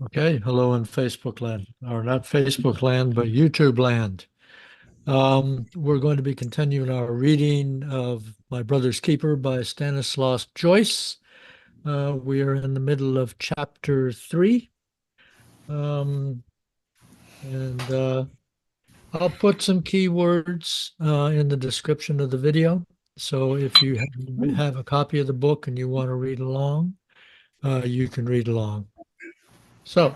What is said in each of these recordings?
Okay, hello in Facebook land, or not Facebook land, but YouTube land. We're going to be continuing our reading of My Brother's Keeper by Stanislaus Joyce. We are in the middle of chapter 3. Um, and I'll put some keywords in the description of the video. So if you have a copy of the book and you want to read along, you can read along. So,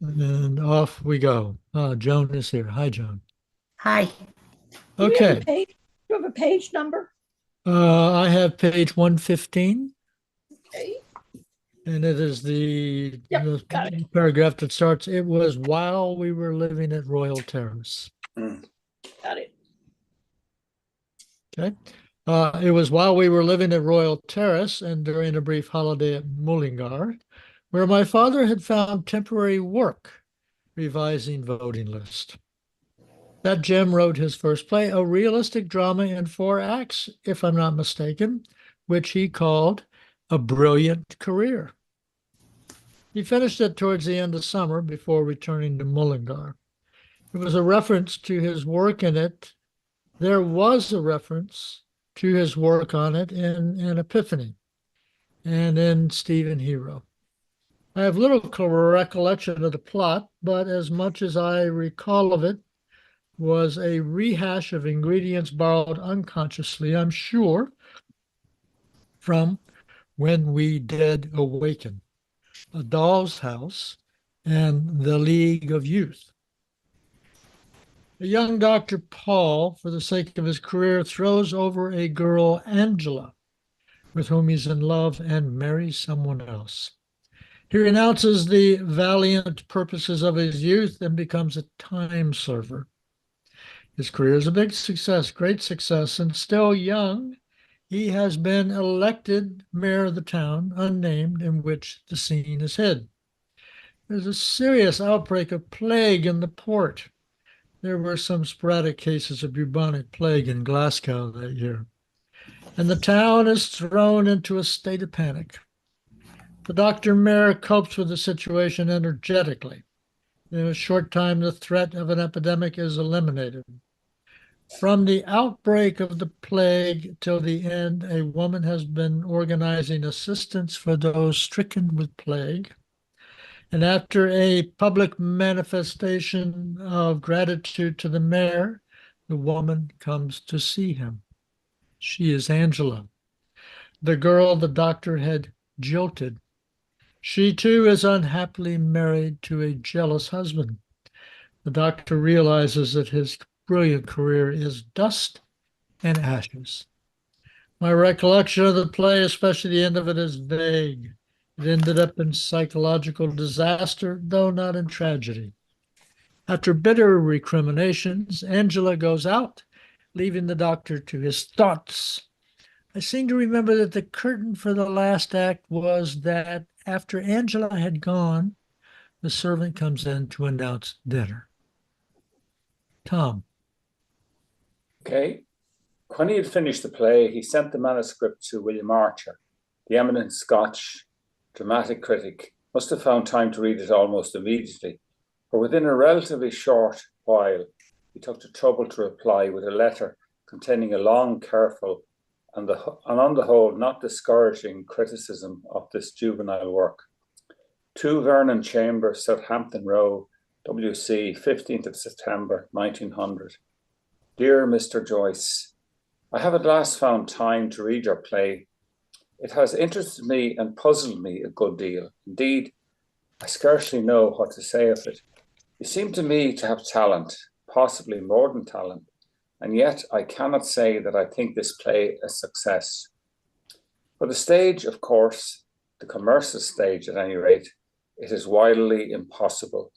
and off we go. Joan is here. Hi, Joan. Hi. Do we have a Okay. page? Do you have a page number? I have page 115, Okay. and it is the, Yep, the got it. paragraph that starts, "It was while we were living at Royal Terrace." Got it. Okay. It was while we were living at Royal Terrace and during a brief holiday at Mullingar, where my father had found temporary work revising voting list. That Jem wrote his first play, a realistic drama in 4 acts, if I'm not mistaken, which he called A Brilliant Career. He finished it towards the end of summer before returning to Mullingar. It was a reference to his work in it. There was a reference to his work on it in An Epiphany and in Stephen Hero. I have little recollection of the plot, but as much as I recall of it was a rehash of ingredients borrowed unconsciously, I'm sure, from When We Dead Awaken, A Doll's House, and The League of Youth. A young Dr. Paul, for the sake of his career, throws over a girl, Angela, with whom he's in love and marries someone else. He renounces the valiant purposes of his youth and becomes a time server. His career is a big success, great success, and still young, he has been elected mayor of the town, unnamed, in which the scene is hid. There's a serious outbreak of plague in the port. There were some sporadic cases of bubonic plague in Glasgow that year, and the town is thrown into a state of panic. The Dr. Mayor copes with the situation energetically. In a short time, the threat of an epidemic is eliminated. From the outbreak of the plague till the end, a woman has been organizing assistance for those stricken with plague. And after a public manifestation of gratitude to the mayor, the woman comes to see him. She is Angela, the girl the doctor had jilted. She too is unhappily married to a jealous husband. The doctor realizes that his brilliant career is dust and ashes. My recollection of the play, especially the end of it, is vague. It ended up in psychological disaster, though not in tragedy. After bitter recriminations, Angela goes out, leaving the doctor to his thoughts. I seem to remember that the curtain for the last act was that after Angela had gone, the servant comes in to announce dinner. Tom. Okay. When he had finished the play, he sent the manuscript to William Archer, the eminent Scotch dramatic critic. Must have found time to read it almost immediately, for within a relatively short while, he took the trouble to reply with a letter containing a long, careful, and on the whole, not discouraging criticism of this juvenile work. 2 Vernon Chambers, Southampton Row, WC, 15th of September, 1900. Dear Mr. Joyce, I have at last found time to read your play. It has interested me and puzzled me a good deal. Indeed, I scarcely know what to say of it. You seem to me to have talent, possibly more than talent, and yet I cannot say that I think this play a success. For the stage, of course, the commercial stage at any rate, it is wildly impossible.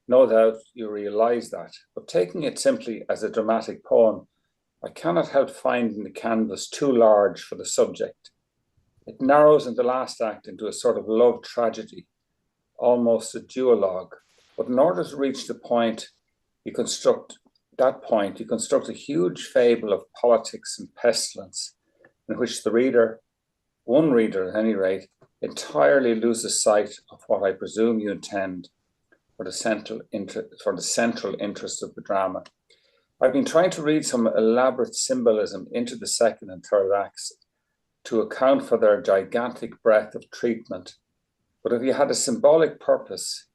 No doubt you realize that, but taking it simply as a dramatic poem, I cannot help finding the canvas too large for the subject. It narrows in the last act into a sort of love tragedy, almost a duologue. But in order to reach the point, you construct a huge fable of politics and pestilence, in which the reader one reader at any rate, entirely loses sight of what I presume you intend for the central interest of the drama. I've been trying to read some elaborate symbolism into the second and third acts to account for their gigantic breadth of treatment. But if you had a symbolic purpose,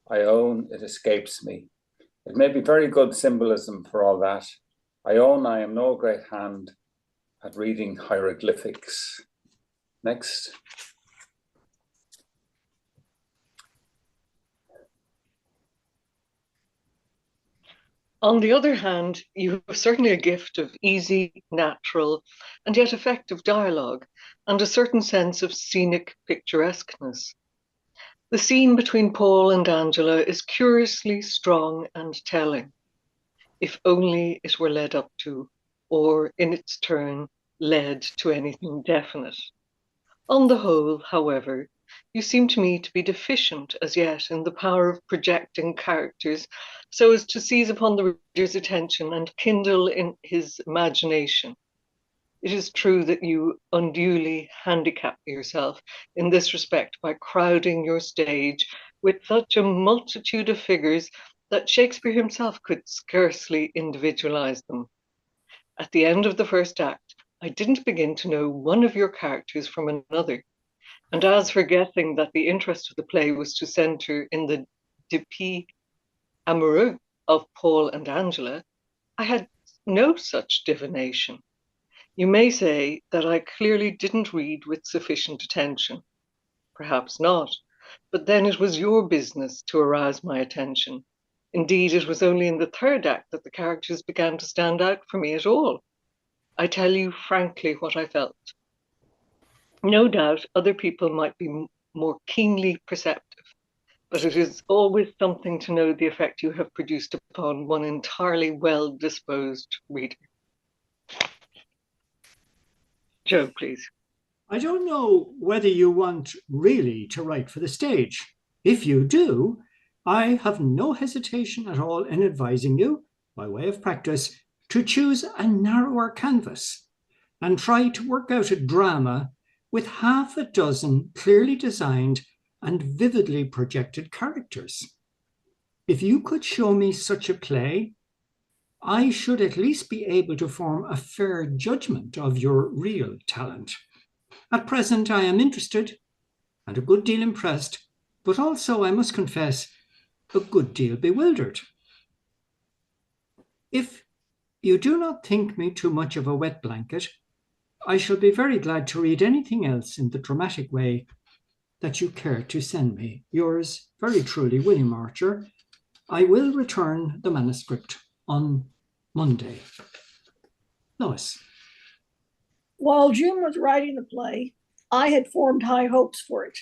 I own it escapes me. It may be very good symbolism for all that. I own I am no great hand at reading hieroglyphics. Next. On the other hand, you have certainly a gift of easy, natural, and yet effective dialogue, and a certain sense of scenic picturesqueness. The scene between Paul and Angela is curiously strong and telling, if only it were led up to, or in its turn, led to anything definite. On the whole, however, you seem to me to be deficient as yet in the power of projecting characters so as to seize upon the reader's attention and kindle in his imagination. It is true that you unduly handicap yourself in this respect by crowding your stage with such a multitude of figures that Shakespeare himself could scarcely individualize them. At the end of the first act, I didn't begin to know one of your characters from another. And as for guessing that the interest of the play was to center in the dépit amoureux of Paul and Angela, I had no such divination. You may say that I clearly didn't read with sufficient attention. Perhaps not, but then it was your business to arouse my attention. Indeed, it was only in the third act that the characters began to stand out for me at all. I tell you frankly what I felt. No doubt other people might be more keenly perceptive, but it is always something to know the effect you have produced upon one entirely well-disposed reader. Joe, please. I don't know whether you want really to write for the stage. If you do, I have no hesitation at all in advising you, by way of practice, to choose a narrower canvas and try to work out a drama with half a dozen clearly designed and vividly projected characters. If you could show me such a play, I should at least be able to form a fair judgment of your real talent. At present, I am interested and a good deal impressed, but also, I must confess, a good deal bewildered. If you do not think me too much of a wet blanket, I shall be very glad to read anything else in the dramatic way that you care to send me. Yours very truly, William Archer. I will return the manuscript on Monday. Lois. While Jim was writing the play, I had formed high hopes for it.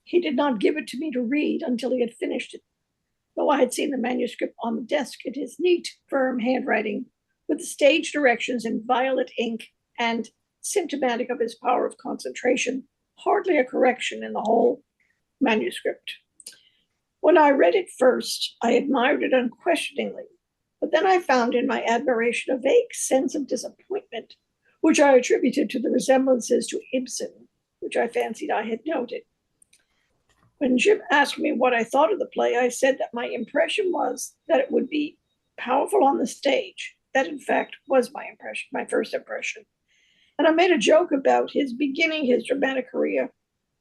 He did not give it to me to read until he had finished it, though I had seen the manuscript on the desk in his neat, firm handwriting, with the stage directions in violet ink and, symptomatic of his power of concentration, hardly a correction in the whole manuscript. When I read it first, I admired it unquestioningly, but then I found in my admiration a vague sense of disappointment, which I attributed to the resemblances to Ibsen, which I fancied I had noted. When Jim asked me what I thought of the play, I said that my impression was that it would be powerful on the stage. That, in fact, was my impression, my first impression. And I made a joke about his beginning his dramatic career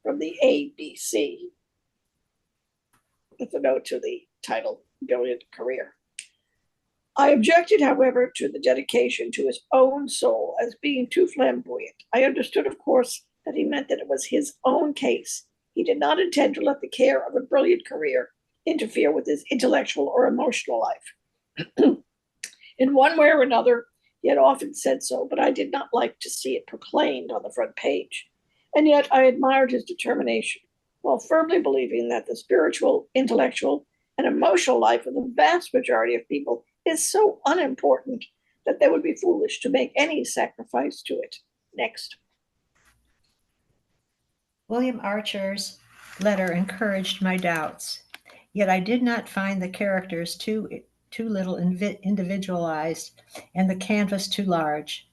from the ABC. That's a note to the title, Brilliant Career. I objected, however, to the dedication to his own soul as being too flamboyant. I understood, of course, that he meant that it was his own case. He did not intend to let the care of a brilliant career interfere with his intellectual or emotional life. In one way or another, he had often said so, but I did not like to see it proclaimed on the front page. And yet I admired his determination, while firmly believing that the spiritual, intellectual, and emotional life of the vast majority of people is so unimportant that they would be foolish to make any sacrifice to it. Next. William Archer's letter encouraged my doubts, yet I did not find the characters too little individualized and the canvas too large.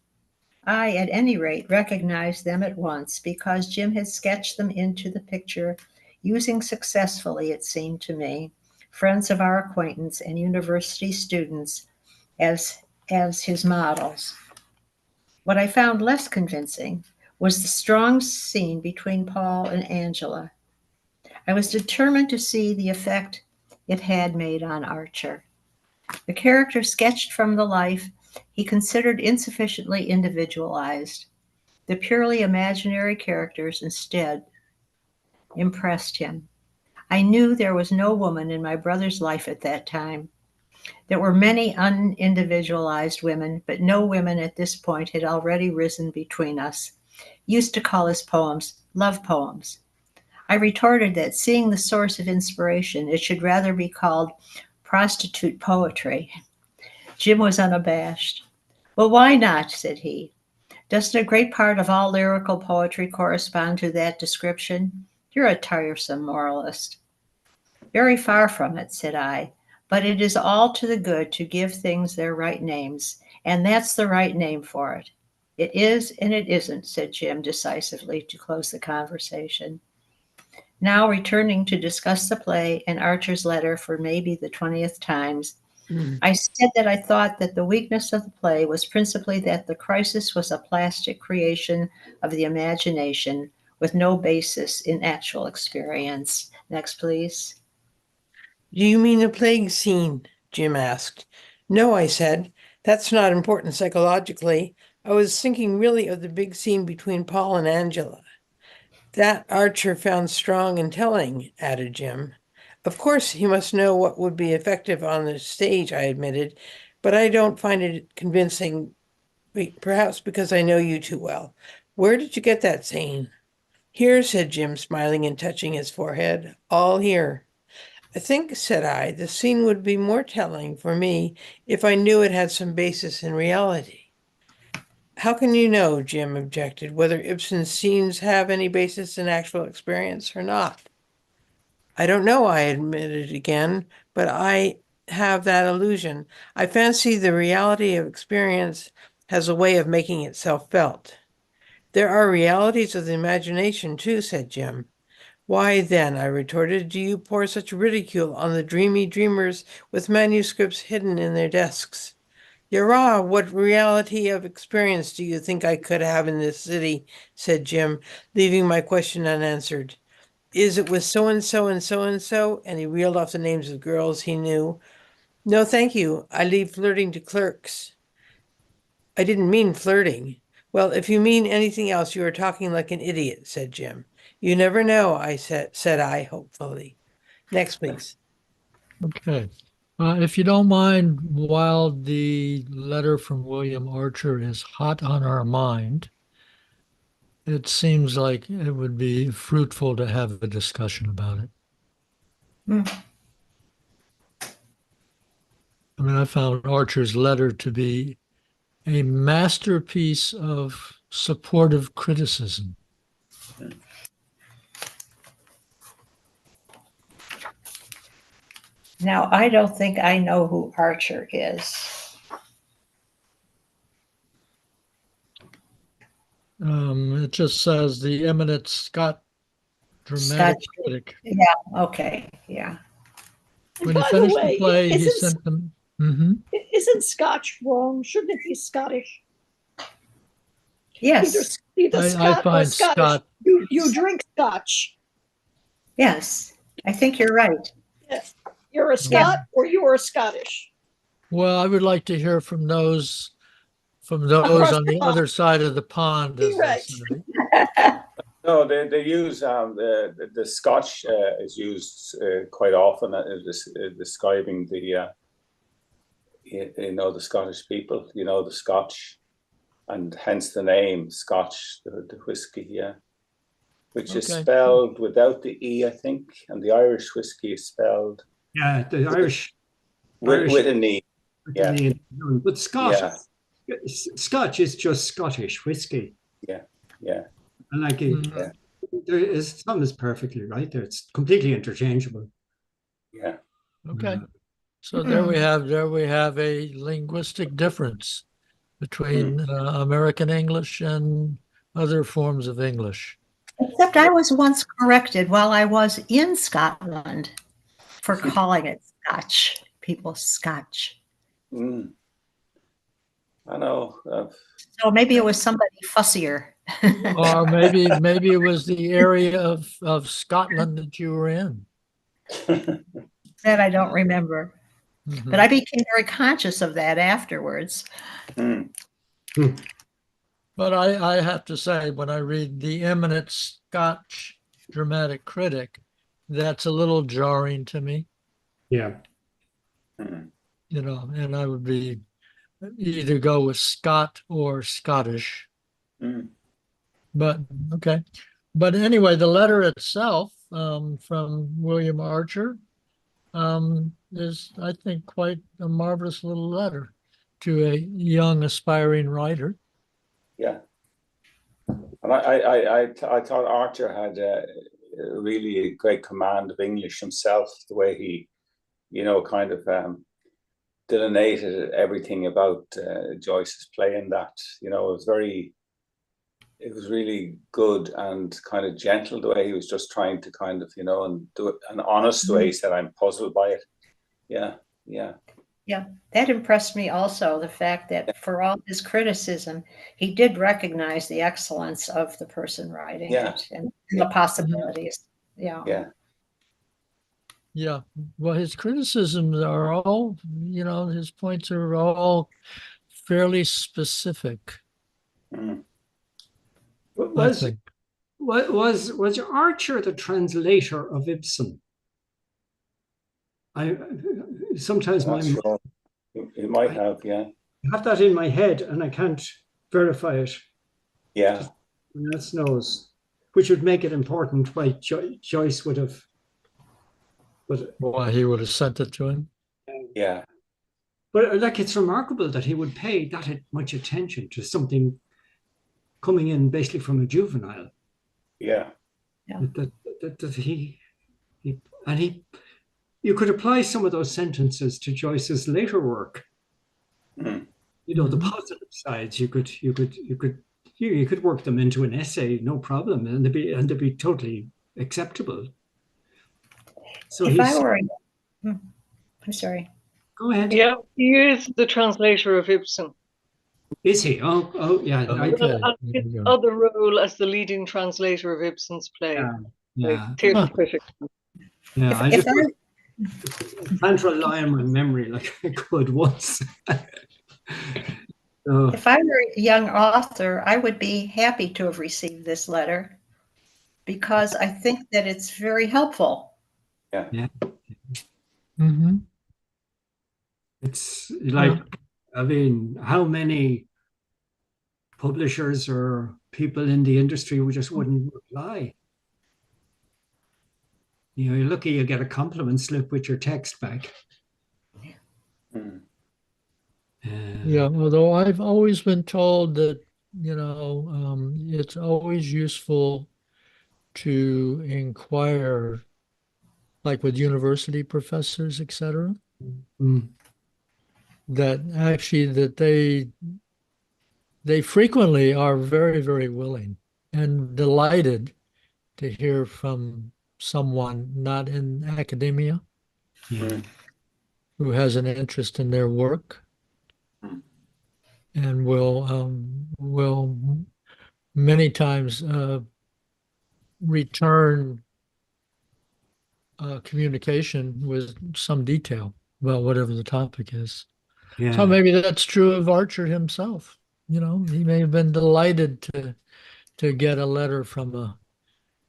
I, at any rate, recognized them at once because Jim had sketched them into the picture, using successfully, it seemed to me, friends of our acquaintance and university students as his models. What I found less convincing was the strong scene between Paul and Angela. I was determined to see the effect it had made on Archer. The character sketched from the life he considered insufficiently individualized. The purely imaginary characters instead impressed him. I knew there was no woman in my brother's life at that time. There were many unindividualized women, but no women at this point had already risen between us. He used to call his poems love poems. I retorted that, seeing the source of inspiration, it should rather be called prostitute poetry. Jim was unabashed. Well, why not? Said he. Doesn't a great part of all lyrical poetry correspond to that description? You're a tiresome moralist. Very far from it, said I, but it is all to the good to give things their right names, and that's the right name for it. It is and it isn't, said Jim decisively to close the conversation. Now, returning to discuss the play and Archer's letter for maybe the 20th time, I said that I thought that the weakness of the play was principally that the crisis was a plastic creation of the imagination with no basis in actual experience. Next, please. Do you mean the plague scene? Jim asked. No, I said. That's not important psychologically. I was thinking really of the big scene between Paul and Angela. That Archer found strong and telling, added Jim. Of course, he must know what would be effective on the stage, I admitted, but I don't find it convincing, perhaps because I know you too well. Where did you get that scene? Here, said Jim, smiling and touching his forehead. All here. I think, said I, the scene would be more telling for me if I knew it had some basis in reality. How can you know, Jim objected, whether Ibsen's scenes have any basis in actual experience or not? I don't know, I admitted again, but I have that illusion. I fancy the reality of experience has a way of making itself felt. There are realities of the imagination too, said Jim. Why then, I retorted, do you pour such ridicule on the dreamy dreamers with manuscripts hidden in their desks? Yara, what reality of experience do you think I could have in this city? Said Jim, leaving my question unanswered. Is it with so-and-so and so-and-so? And he reeled off the names of girls he knew. No, thank you. I leave flirting to clerks. I didn't mean flirting. Well, if you mean anything else, you are talking like an idiot, said Jim. You never know, said I, hopefully. Next, please. Okay. If you don't mind, while the letter from William Archer is hot on our mind, it seems like it would be fruitful to have a discussion about it. I mean, I found Archer's letter to be a masterpiece of supportive criticism. Now, I don't think I know who Archer is. It just says the eminent dramatic critic. Yeah, okay, yeah. When he By the finished way, the play, he isn't, sent them. Mm-hmm. isn't Scotch wrong? Shouldn't it be Scottish? Yes, Either I Scot or find Scottish. Scott. You drink Scotch. yes, I think you're right. Yes. You're a Scot or you are Scottish. Well, I would like to hear from those Across on the the pond. other side of the pond, as Right. they say. No, they use the Scotch is used quite often describing the the Scottish people, the Scotch, and hence the name Scotch, the whiskey, yeah, which is Okay. spelled without the E, I think, and the Irish whiskey is spelled Yeah, the Irish. with an E. Yeah. But Scotch, Yeah, Scotch is just Scottish whiskey. yeah. And like it, Mhm. there is Tom is perfectly right there. It's completely interchangeable. Yeah. Okay. So there we have a linguistic difference. between American English and other forms of English. Except I was once corrected while I was in Scotland for calling it Scotch. People Scotch. Mm. I know. So maybe it was somebody fussier. Or maybe it was the area of Scotland that you were in. That I don't remember. Mhm. But I became very conscious of that afterwards. Mm. But I have to say, when I read the eminent Scotch dramatic critic, that's a little jarring to me, Yeah. Mm. you know, and I would be either go with Scott or Scottish. Mm. But okay. But anyway, the letter itself from William Archer is, I think, quite a marvelous little letter to a young aspiring writer. Yeah. And I thought Archer had really a great command of English himself, the way he, kind of delineated everything about Joyce's play in that. It was really good and kind of gentle, the way he was just trying to kind of, and do it, and honest the way he said, I'm puzzled by it. Yeah. Yeah, that impressed me also, the fact that for all his criticism, he did recognize the excellence of the person writing it and the possibilities. Yeah. Yeah. Well, his criticisms are all, his points are all fairly specific. Mm. Was Archer the translator of Ibsen? I sometimes Sure. It might have, yeah. have that in my head and I can't verify it. Yeah. Someone else knows, which would make it important why Joyce would have. Why he would have sent it to him. Yeah. But it's remarkable that he would pay that much attention to something coming in basically from a juvenile. Yeah. That he you could apply some of those sentences to Joyce's later work. Mm. The positive sides, you could work them into an essay, no problem, and they'd be totally acceptable. So I'm sorry. Go ahead. Yeah, he is the translator of Ibsen. Is he? Oh, yeah. Okay. His other role as the leading translator of Ibsen's play. Yeah. Theatre critic. Yeah. I can't rely on my memory like I could once. If I were a young author, I would be happy to have received this letter because I think that it's very helpful. Yeah. Mm-hmm. It's like, I mean, how many publishers or people in the industry just wouldn't reply? You're lucky you get a compliment slip with your text back. Mm. Yeah, although I've always been told that, it's always useful to inquire, like with university professors, etc., that actually that they frequently are very, very willing and delighted to hear from someone not in academia who has an interest in their work and will many times return communication with some detail about whatever the topic is. Yeah. So maybe that's true of Archer himself. He may have been delighted to get a letter from a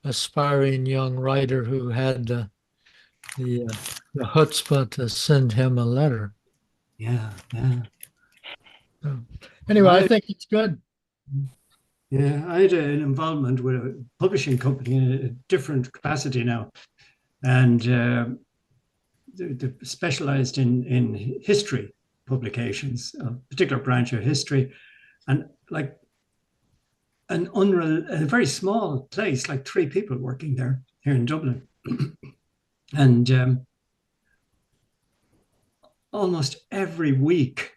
aspiring young writer who had the chutzpah to send him a letter. Yeah. So, anyway, I think it's good. Yeah, I had an involvement with a publishing company in a different capacity now, and they specialized in history publications, a particular branch of history, and like a very small place, like 3 people working there here in Dublin, and almost every week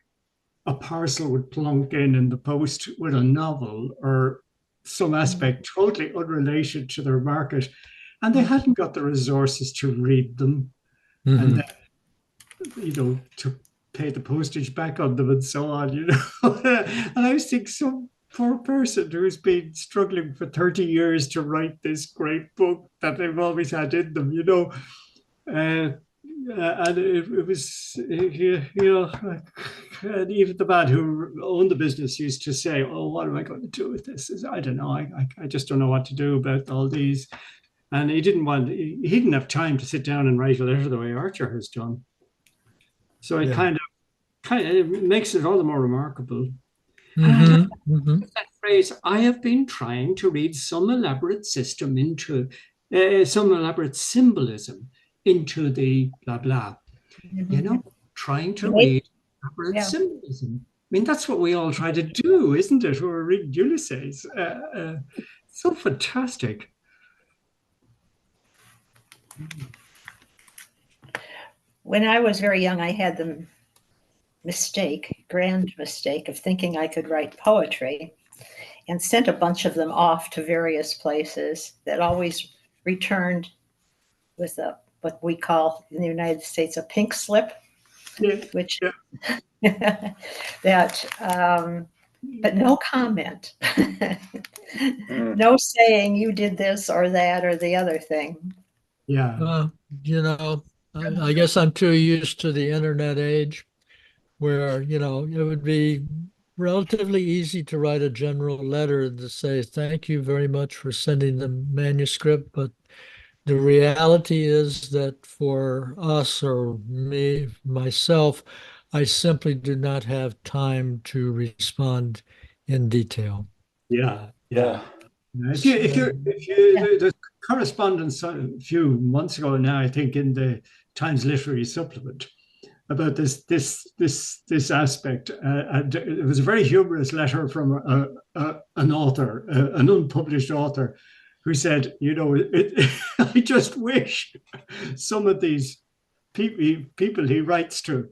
a parcel would plunk in the post with a novel or some aspect totally unrelated to their market, and they hadn't got the resources to read them, and then, to pay the postage back on them and so on. And I was thinking, some poor person who's been struggling for 30 years to write this great book that they've always had in them. And it was, and even the man who owned the business used to say, "Oh, what am I going to do with this? I don't know. I just don't know what to do about all these." And he didn't have time to sit down and write a letter the way Archer has done. So it kind of it makes it all the more remarkable. And that phrase, I have been trying to read some elaborate system into some elaborate symbolism into the blah blah. Trying to read elaborate symbolism. I mean, that's what we all try to do, isn't it? When we're reading Ulysses. So fantastic. When I was very young, I had the grand mistake of thinking I could write poetry, and sent a bunch of them off to various places that always returned with what we call in the United States a pink slip, which that but no comment. No saying you did this or that or the other thing. Yeah. I guess I'm too used to the internet age where, it would be relatively easy to write a general letter to say, thank you very much for sending the manuscript. But the reality is that for us or myself, I simply do not have time to respond in detail. Yeah. The correspondence a few months ago now, I think, in the Times Literary Supplement about this aspect, and it was a very humorous letter from an author, an unpublished author, who said, I just wish some of these people he writes to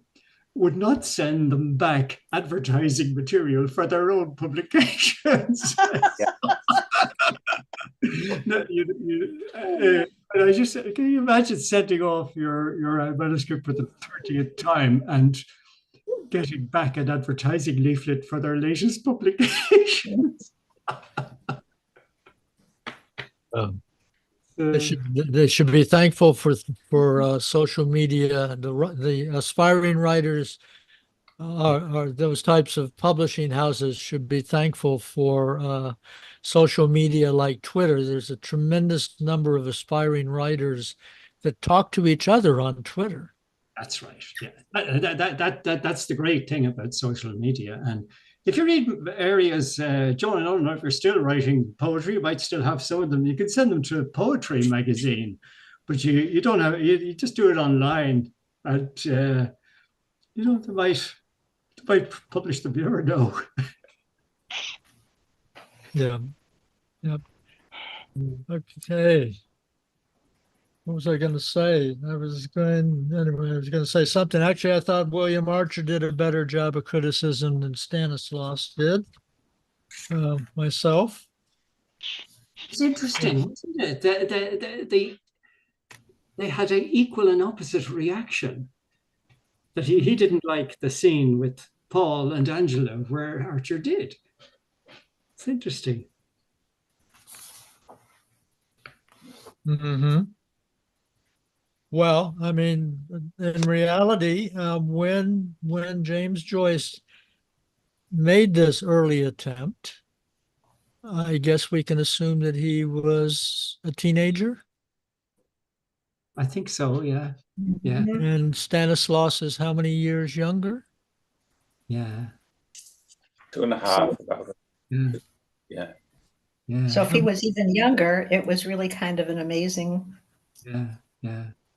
would not send them back advertising material for their own publications. And I just said, can you imagine sending off your manuscript for the 30th time and getting back an advertising leaflet for their latest publications? They should be thankful for social media. The aspiring writers are those types of publishing houses should be thankful for social media like Twitter. There's a tremendous number of aspiring writers that talk to each other on Twitter. That's right. Yeah, that's the great thing about social media. And if you read areas, John, I don't know if you're still writing poetry, you might still have some of them. You can send them to a poetry magazine, but you don't have, you just do it online, and they might publish them. You never know. Yeah. Yep. Okay. What was I going to say? I was going to say something. Actually, I thought William Archer did a better job of criticism than Stanislaus did. Myself. It's interesting, wasn't it? They had an equal and opposite reaction. That he didn't like the scene with Paul and Angela, where Archer did. It's interesting. Well, I mean, in reality, when James Joyce made this early attempt, I guess we can assume that he was a teenager. I think so, yeah. Yeah. And Stanislaus is how many years younger? Yeah. 2.5 about it. Yeah. So if he was even younger, it was really kind of an amazing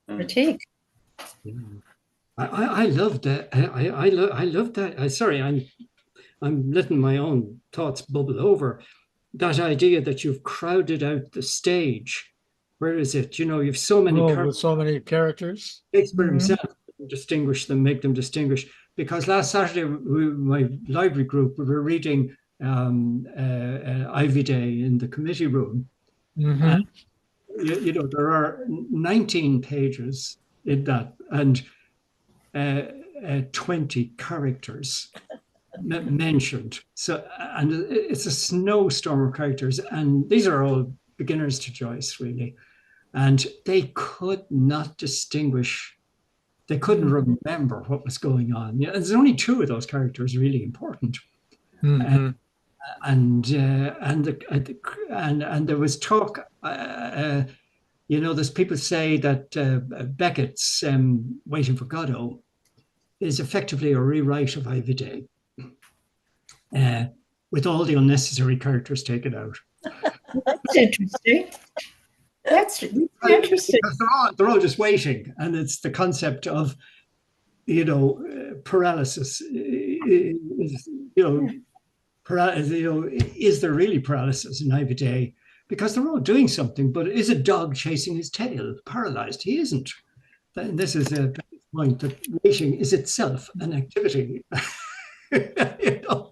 critique. Yeah. I love that. I love that. Sorry, I'm letting my own thoughts bubble over. That idea that you've crowded out the stage. Where is it? You've so many with so many characters. Shakespeare himself distinguish them, make them distinguish. because last Saturday, my library group, we were reading Ivy Day in the committee room. Mhm. You know, there are 19 pages in that, and 20 characters mentioned. So, and it's a snowstorm of characters, and these are all beginners to Joyce, really. And they could not distinguish, they couldn't remember what was going on. Yeah, there's only two of those characters really important. Mhm. And there was talk, you know, there's people say that Beckett's Waiting for Godot is effectively a rewrite of Ivy Day, with all the unnecessary characters taken out. That's interesting. That's interesting. They're all just waiting, and it's the concept of, you know, paralysis. Is there really paralysis in Ivy Day? Because they're all doing something, but is a dog chasing his tail paralyzed? He isn't. And this is a point that waiting is itself an activity. You know?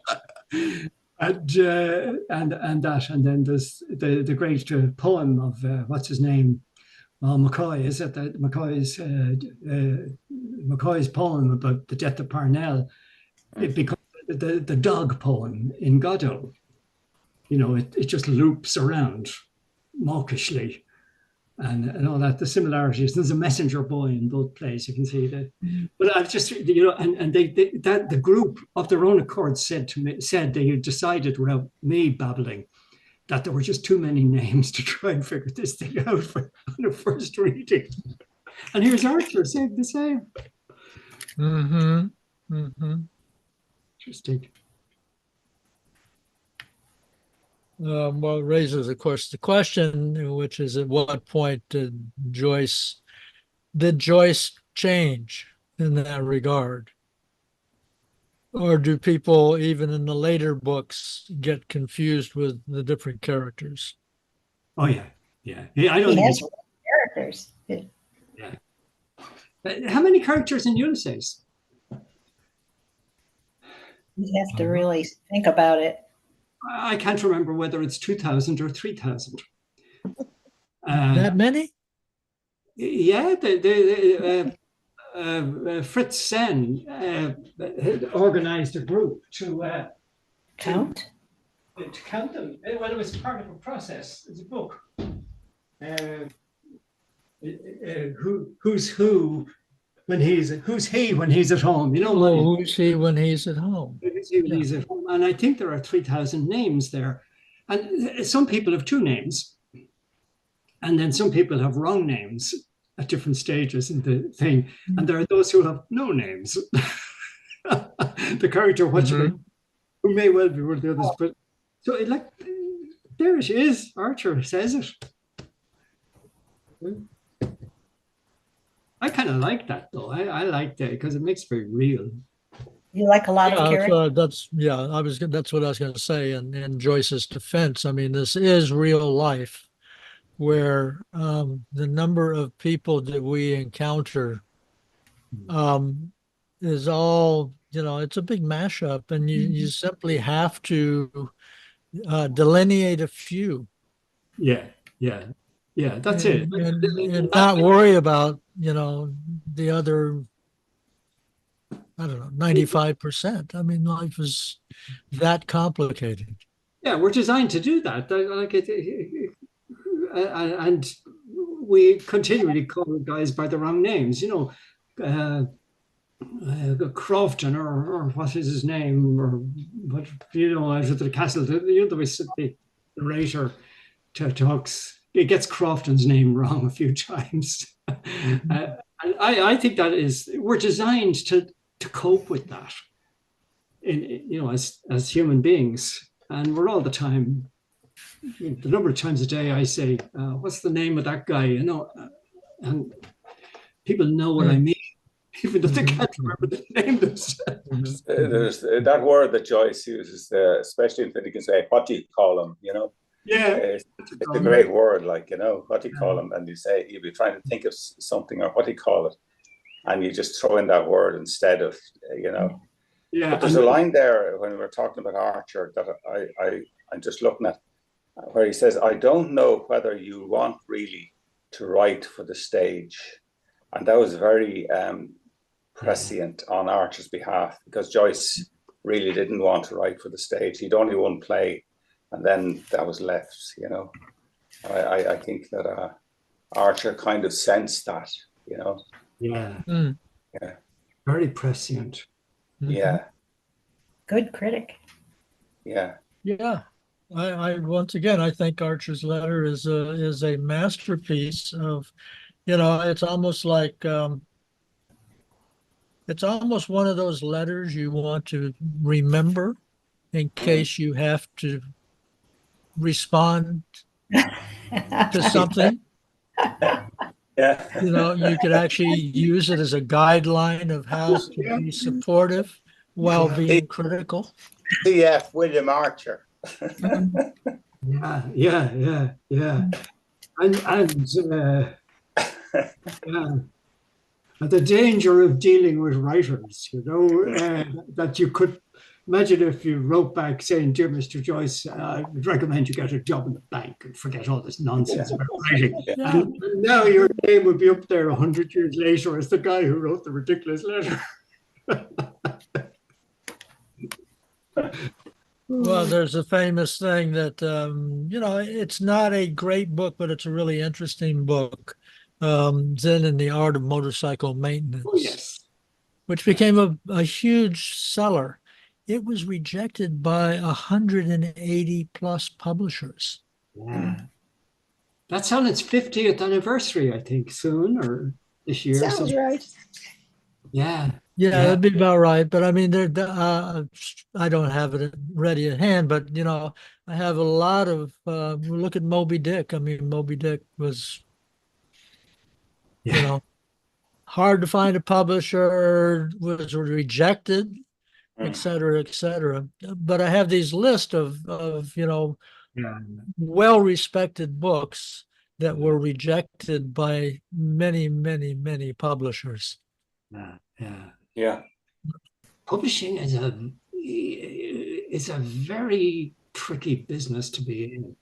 And that, and then there's the great poem of what's his name, McCoy. Is it that McCoy's poem about the death of Parnell? It becomes the dog poem in Godot. You know, it just loops around mawkishly, and all that. The similarities. There's a messenger boy in both plays. You can see that. But I've just, you know, and that the group of their own accord said they had decided, without me babbling, that there were just too many names to try and figure this thing out for on a first reading. And here's Archer saying the same. Mhm. Mhm. Interesting. Well, it raises, of course, the question, which is, at what point did Joyce change in that regard? Or do people, even in the later books, get confused with the different characters? Oh yeah. I don't He think has characters. How many characters in Ulysses? You have to really think about it. I can't remember whether it's 2,000 or 3,000. That many? Yeah, Fritz Sen organized a group to Count? to count them. Well, it was part of a process. It's a book. Who's who when he's at home? You know, Who's he when he's at home? He's at home, and I think there are 3,000 names there, and some people have two names, and then some people have wrong names at different stages in the thing, and there are those who have no names. The character who may well be one of the others, but so there it is. Archer says it. I kind of like that though. I like that because it makes it very real. You like a lot of characters? That's what I was going to say. And in Joyce's defense, I mean, this is real life, where the number of people that we encounter is all, you know, it's a big mashup, and you simply have to delineate a few. Yeah, that's it. And not worry about, you know, the other, I don't know, 95%. I mean, life is that complicated. Yeah, we're designed to do that. Like and we continually call guys by the wrong names. You know, Crofton or what is his name, or what, you know, out of the castle. You know, the narrator talks. It gets Crofton's name wrong a few times. I think that is, we're designed to cope with that, you know, as human beings, and we're all the time. The number of times a day I say, "What's the name of that guy?" You know, and people know what I mean, even though they can't remember the name themselves. There's that word that Joyce uses, especially when you can say, "What do you call him?" You know. Yeah, it's a great word, like, you know, what do you call him? And you say, you'll be trying to think of something, or what do you call it? and you just throw in that word instead of, Yeah. But there's a line there when we're talking about Archer that I'm just looking at, where he says, "I don't know whether you want really to write for the stage," and that was very prescient on Archer's behalf, because Joyce really didn't want to write for the stage. He'd only one play, and then that was left. I think that Archer kind of sensed that. Yeah. Mm. Yeah. Very prescient. Yeah. Good critic. Yeah. Yeah. I once again, I think Archer's Letter is a masterpiece of, it's almost like it's almost one of those letters you want to remember in case you have to respond to something. Yeah. You could actually use it as a guideline of how to be supportive while being critical. C.F. William Archer. Yeah. And the danger of dealing with writers, that you could imagine if you wrote back saying, "Dear Mr. Joyce, I would recommend you get a job in the bank and forget all this nonsense about writing." Yeah. And now your name would be up there 100 years later as the guy who wrote the ridiculous letter. Well, there's a famous thing that, it's not a great book, but it's a really interesting book. Zen and the Art of Motorcycle Maintenance, Oh, yes. which became a huge seller. It was rejected by 180 plus publishers. Yeah. That's on its 50th anniversary, I think, soon or this year. Sounds right. Yeah. Yeah, that'd be about right. But I mean, I don't have it ready at hand, but I have a lot of. Look at Moby Dick. I mean, Moby Dick was, hard to find a publisher, was rejected, et cetera, et cetera. But I have these list of well-respected books that were rejected by many, many, many publishers. Yeah. Publishing is a very tricky business to be in.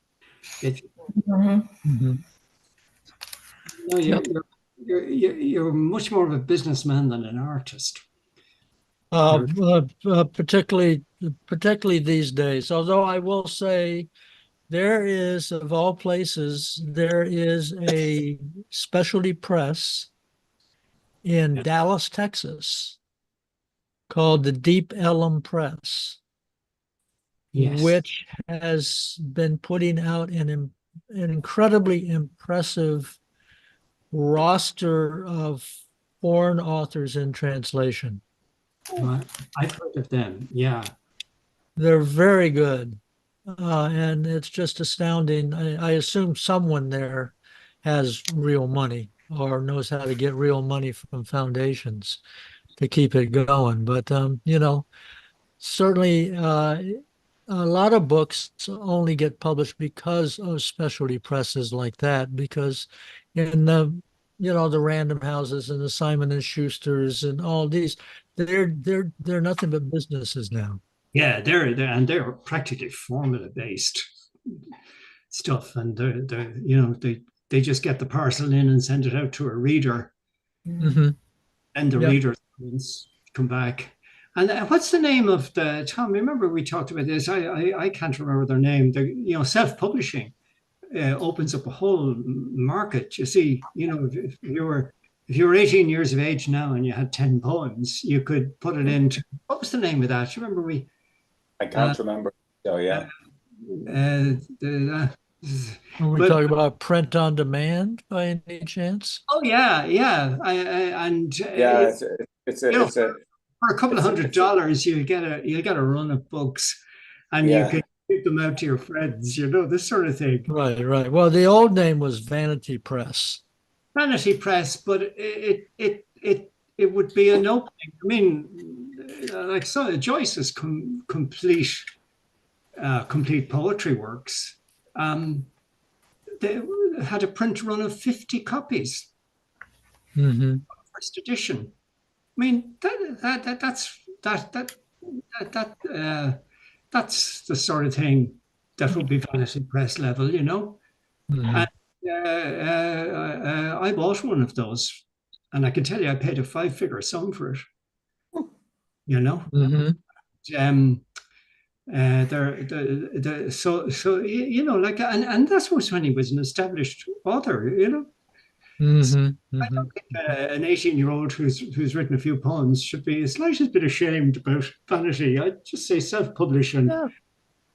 You're much more of a businessman than an artist. Particularly these days. Although I will say, there is, of all places, there is a specialty press in Dallas, Texas, called the Deep Ellum Press, which has been putting out an incredibly impressive roster of foreign authors in translation. I've heard of them. Yeah. They're very good. And it's just astounding. I assume someone there has real money or knows how to get real money from foundations to keep it going. But, certainly a lot of books only get published because of specialty presses like that, because in the Random Houses and the Simon and Schusters and all these, they're nothing but businesses now. Yeah, they're practically formula based stuff, and they just get the parcel in and send it out to a reader, and the reader come back. And what's the name of the Tom? Remember we talked about this? I can't remember their name. Self-publishing opens up a whole market. You see, if you were 18 years of age now and you had 10 poems, you could put it into, what was the name of that? You remember I can't remember. Oh, yeah. Are we talking about print on demand by any chance? Oh, yeah. For a couple of $100, you'll get a run of books, and you can give them out to your friends, this sort of thing. Right. Well, the old name was Vanity Press. Vanity Press, but it would be an opening. I mean, like Joyce's complete poetry works. They had a print run of 50 copies. Mm-hmm. For first edition. I mean, that's the sort of thing that would be Vanity Press level, you know. Mhm. And I bought one of those, and I can tell you, I paid a 5-figure sum for it. You know, Mhm. so you know, like, and that was when he was an established author, you know. Mhm. I Mhm. don't think an 18-year-old who's written a few poems should be the slightest bit ashamed about vanity. I'd just say self-publish and Yeah.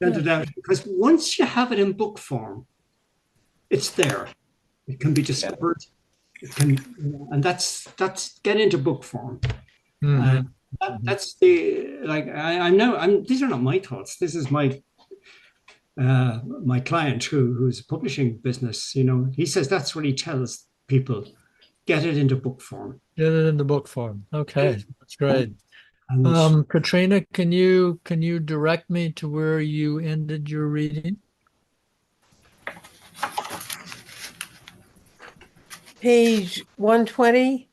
send Yeah. it out, because once you have it in book form, it's there. It can be discovered. It can, and that's get into book form. And Mhm. Mhm. that's the, like, I'm these are not my thoughts. This is my my client who's a publishing business. You know, he says that's what he tells people: get it into book form. Get it in the book form. Okay, that's great. And Katrina, can you direct me to where you ended your reading? Page 120,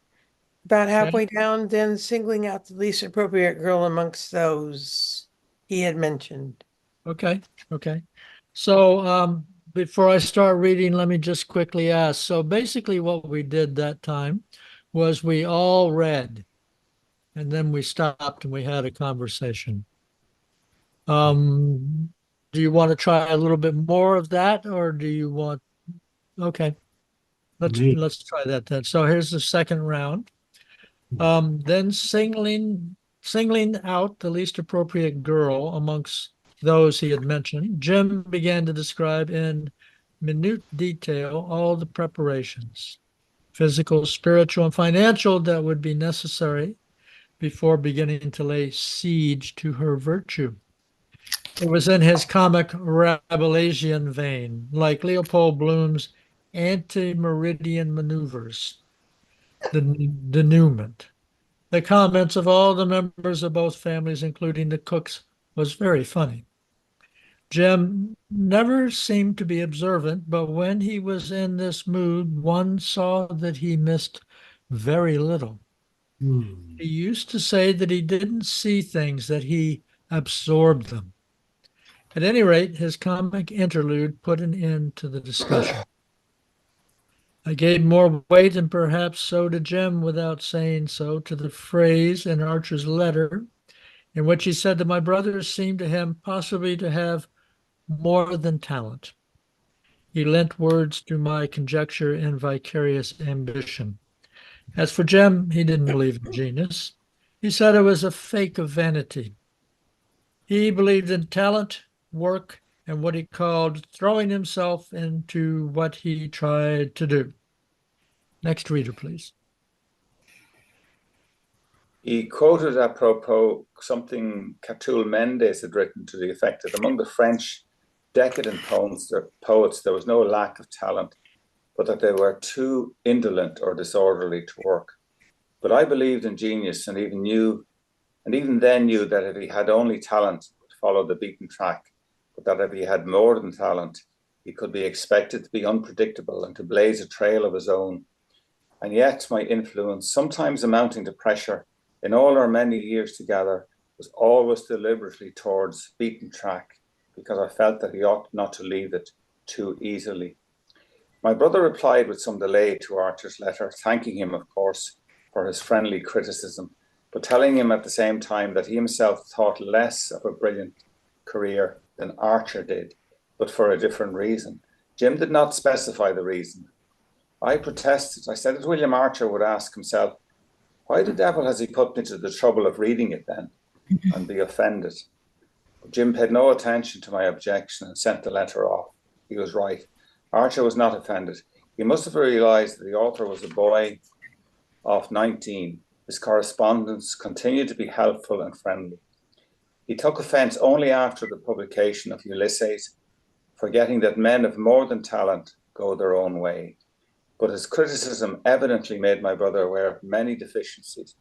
about Okay. halfway down, then singling out the least appropriate girl amongst those he had mentioned. Okay. Okay. So before I start reading, let me just quickly ask. So basically what we did that time was we all read and then we stopped and we had a conversation. Do you want to try a little bit more of that, or do you want, okay, me, let's try that then. So here's the second round. Then singling out the least appropriate girl amongst those he had mentioned, Jim began to describe in minute detail all the preparations, physical, spiritual, and financial, that would be necessary before beginning to lay siege to her virtue. It was in his comic Rabelaisian vein, like Leopold Bloom's anti-meridian maneuvers, the denouement. The comments of all the members of both families, including the cooks, was very funny. Jim never seemed to be observant, but when he was in this mood, one saw that he missed very little. He used to say that he didn't see things, that he absorbed them. At any rate, his comic interlude put an end to the discussion. I gave more weight, and perhaps so did Jim, without saying so, to the phrase in Archer's letter in which he said that my brothers seemed to him possibly to have more than talent. He lent words to my conjecture and vicarious ambition. As for Jim, he didn't believe in genius. He said it was a fake of vanity. He believed in talent, work, and what he called throwing himself into what he tried to do. Next reader, please. He quoted apropos something Catulle Mendes had written to the effect that among the French decadent poets, there was no lack of talent, but that they were too indolent or disorderly to work. But I believed in genius, and even then knew that if he had only talent, he would follow the beaten track, but that if he had more than talent, he could be expected to be unpredictable and to blaze a trail of his own. And yet my influence, sometimes amounting to pressure, in all our many years together, was always deliberately towards beaten track, because I felt that he ought not to leave it too easily. My brother replied with some delay to Archer's letter, thanking him, of course, for his friendly criticism, but telling him at the same time that he himself thought less of a brilliant career than Archer did, but for a different reason. Jim did not specify the reason. I protested. I said that William Archer would ask himself, why the devil has he put me to the trouble of reading it then, and be offended? But Jim paid no attention to my objection and sent the letter off. He was right. Archer was not offended. He must have realized that the author was a boy of 19. His correspondence continued to be helpful and friendly. He took offense only after the publication of Ulysses, forgetting that men of more than talent go their own way. But his criticism evidently made my brother aware of many deficiencies,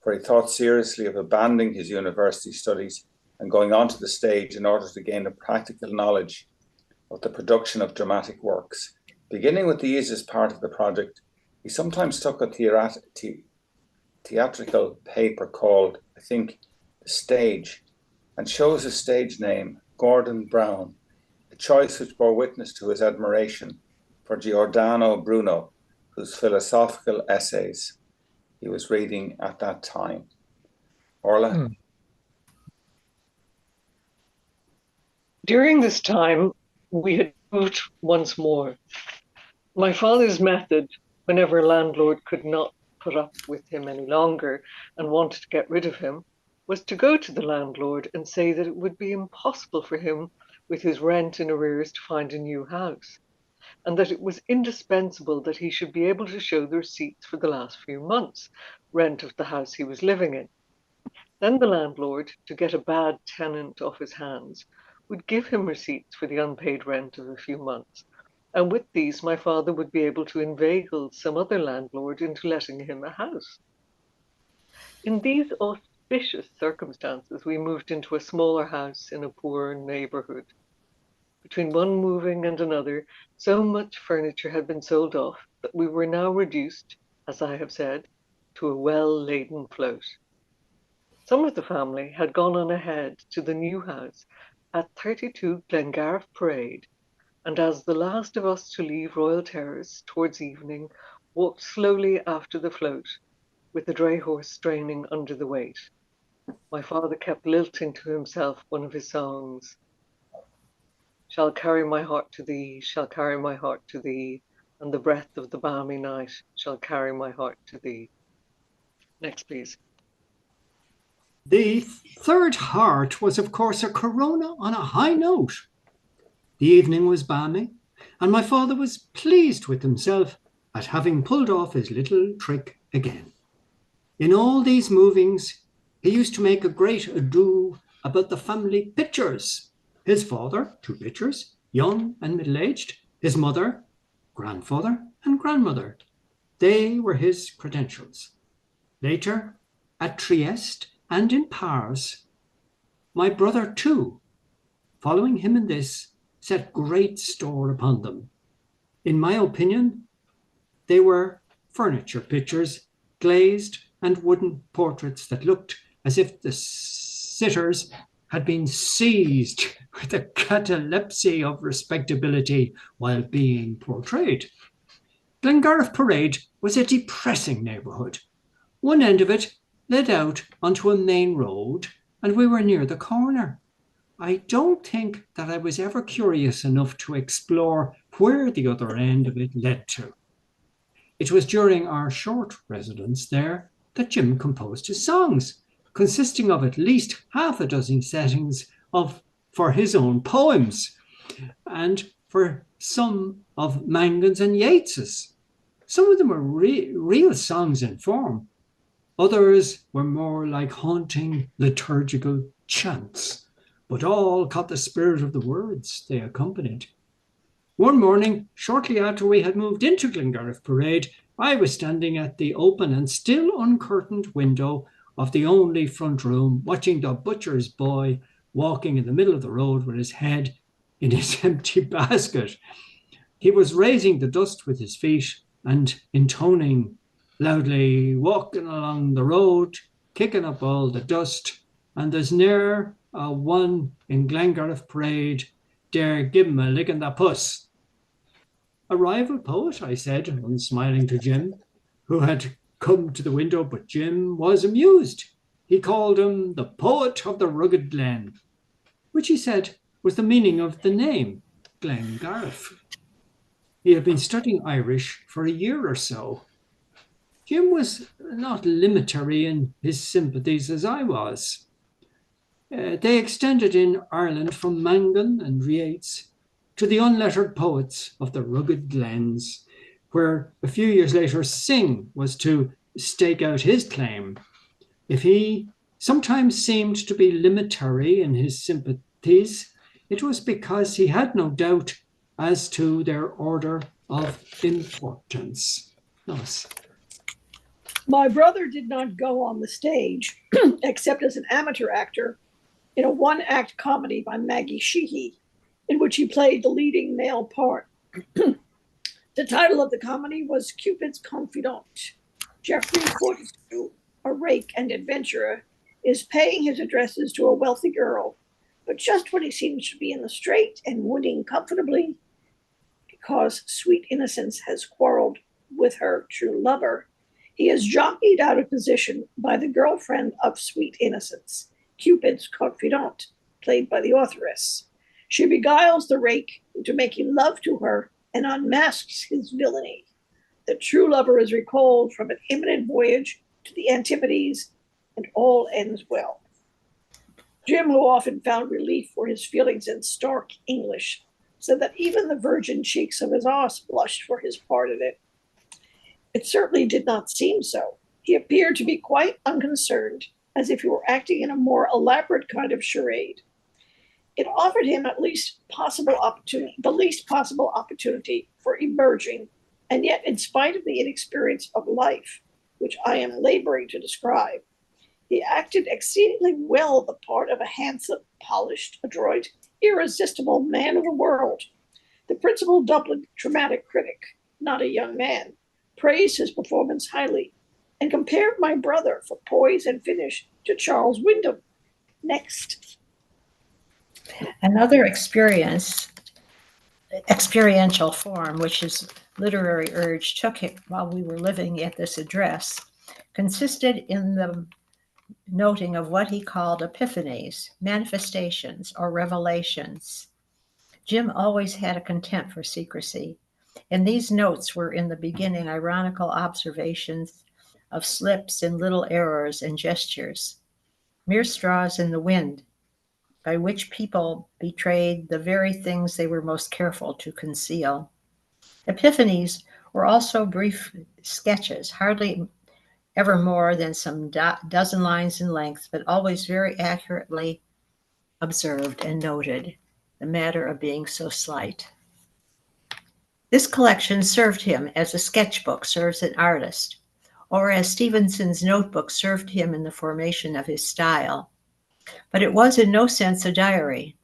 for he thought seriously of abandoning his university studies and going onto the stage in order to gain a practical knowledge of the production of dramatic works. Beginning with the easiest part of the project, he sometimes took a theatrical paper called, I think, The Stage, and chose his stage name, Gordon Brown, a choice which bore witness to his admiration for Giordano Bruno, whose philosophical essays he was reading at that time. Orla? During this time, we had moved once more. My father's method, whenever a landlord could not put up with him any longer and wanted to get rid of him, was to go to the landlord and say that it would be impossible for him, with his rent in arrears, to find a new house, and that it was indispensable that he should be able to show the receipts for the last few months' rent of the house he was living in. Then the landlord, to get a bad tenant off his hands, would give him receipts for the unpaid rent of a few months, and with these my father would be able to inveigle some other landlord into letting him a house. In these auspicious circumstances, we moved into a smaller house in a poor neighborhood. Between one moving and another, so much furniture had been sold off that we were now reduced, as I have said, to a well-laden float. Some of the family had gone on ahead to the new house at 32 Glengarriff Parade, and as the last of us to leave Royal Terrace towards evening, walked slowly after the float, with the dray horse straining under the weight. My father kept lilting to himself one of his songs. Shall carry my heart to thee, shall carry my heart to thee, and the breath of the balmy night shall carry my heart to thee. Next, please. The third heart was, of course, a Corona on a high note. The evening was balmy, and my father was pleased with himself at having pulled off his little trick again. In all these movings, he used to make a great ado about the family pictures. His father, 2 pictures, young and middle-aged, his mother, grandfather, and grandmother. They were his credentials. Later, at Trieste and in Paris, my brother too, following him in this, set great store upon them. In my opinion, they were furniture pictures, glazed and wooden portraits that looked as if the sitters had been seized with a catalepsy of respectability while being portrayed. Glengarriff Parade was a depressing neighbourhood. One end of it led out onto a main road, and we were near the corner. I don't think that I was ever curious enough to explore where the other end of it led to. It was during our short residence there that Jim composed his songs, consisting of at least half a dozen settings for his own poems, and for some of Mangan's and Yeats's. Some of them were real songs in form. Others were more like haunting liturgical chants, but all caught the spirit of the words they accompanied. One morning, shortly after we had moved into Glengarriff Parade, I was standing at the open and still uncurtained window of the only front room, watching the butcher's boy walking in the middle of the road with his head in his empty basket. He was raising the dust with his feet and intoning loudly, walking along the road, kicking up all the dust, and there's ne'er a one in Glengarriff Parade dare give him a lick in the puss. A rival poet, I said, smiling to Jim, who had come to the window, but Jim was amused. He called him the poet of the rugged glen, which he said was the meaning of the name, Glengarriff. He had been studying Irish for a year or so. Jim was not limitary in his sympathies as I was. They extended in Ireland from Mangan and Yeats to the unlettered poets of the rugged glens, where a few years later Synge was to stake out his claim. If he sometimes seemed to be limitary in his sympathies, it was because he had no doubt as to their order of importance. Nice. My brother did not go on the stage except as an amateur actor in a one-act comedy by Maggie Sheehy, in which he played the leading male part. The title of the comedy was Cupid's Confidant. Geoffrey Fortescue a rake and adventurer, is paying his addresses to a wealthy girl, but just when he seems to be in the straight and winning comfortably, because sweet innocence has quarreled with her true lover, he is jockeyed out of position by the girlfriend of sweet innocence, Cupid's confidante, played by the authoress. She beguiles the rake into making love to her and unmasks his villainy. The true lover is recalled from an imminent voyage to the Antipodes, and all ends well. Jim, who often found relief for his feelings in stark English, said that even the virgin cheeks of his ass blushed for his part in it. It certainly did not seem so. He appeared to be quite unconcerned, as if he were acting in a more elaborate kind of charade. It offered him the least possible opportunity for emerging, and yet, in spite of the inexperience of life, which I am laboring to describe, he acted exceedingly well the part of a handsome, polished, adroit, irresistible man of the world. The principal Dublin dramatic critic, not a young man, praised his performance highly and compared my brother for poise and finish to Charles Wyndham. Next. Another experiential form, which his literary urge took it while we were living at this address, consisted in the noting of what he called epiphanies, manifestations, or revelations. Jim always had a contempt for secrecy, and these notes were in the beginning ironical observations of slips and little errors and gestures, mere straws in the wind, by which people betrayed the very things they were most careful to conceal. Epiphanies were also brief sketches, hardly ever more than some dozen lines in length, but always very accurately observed and noted, the matter of being so slight. This collection served him as a sketchbook serves an artist, or as Stevenson's notebook served him in the formation of his style. But it was in no sense a diary.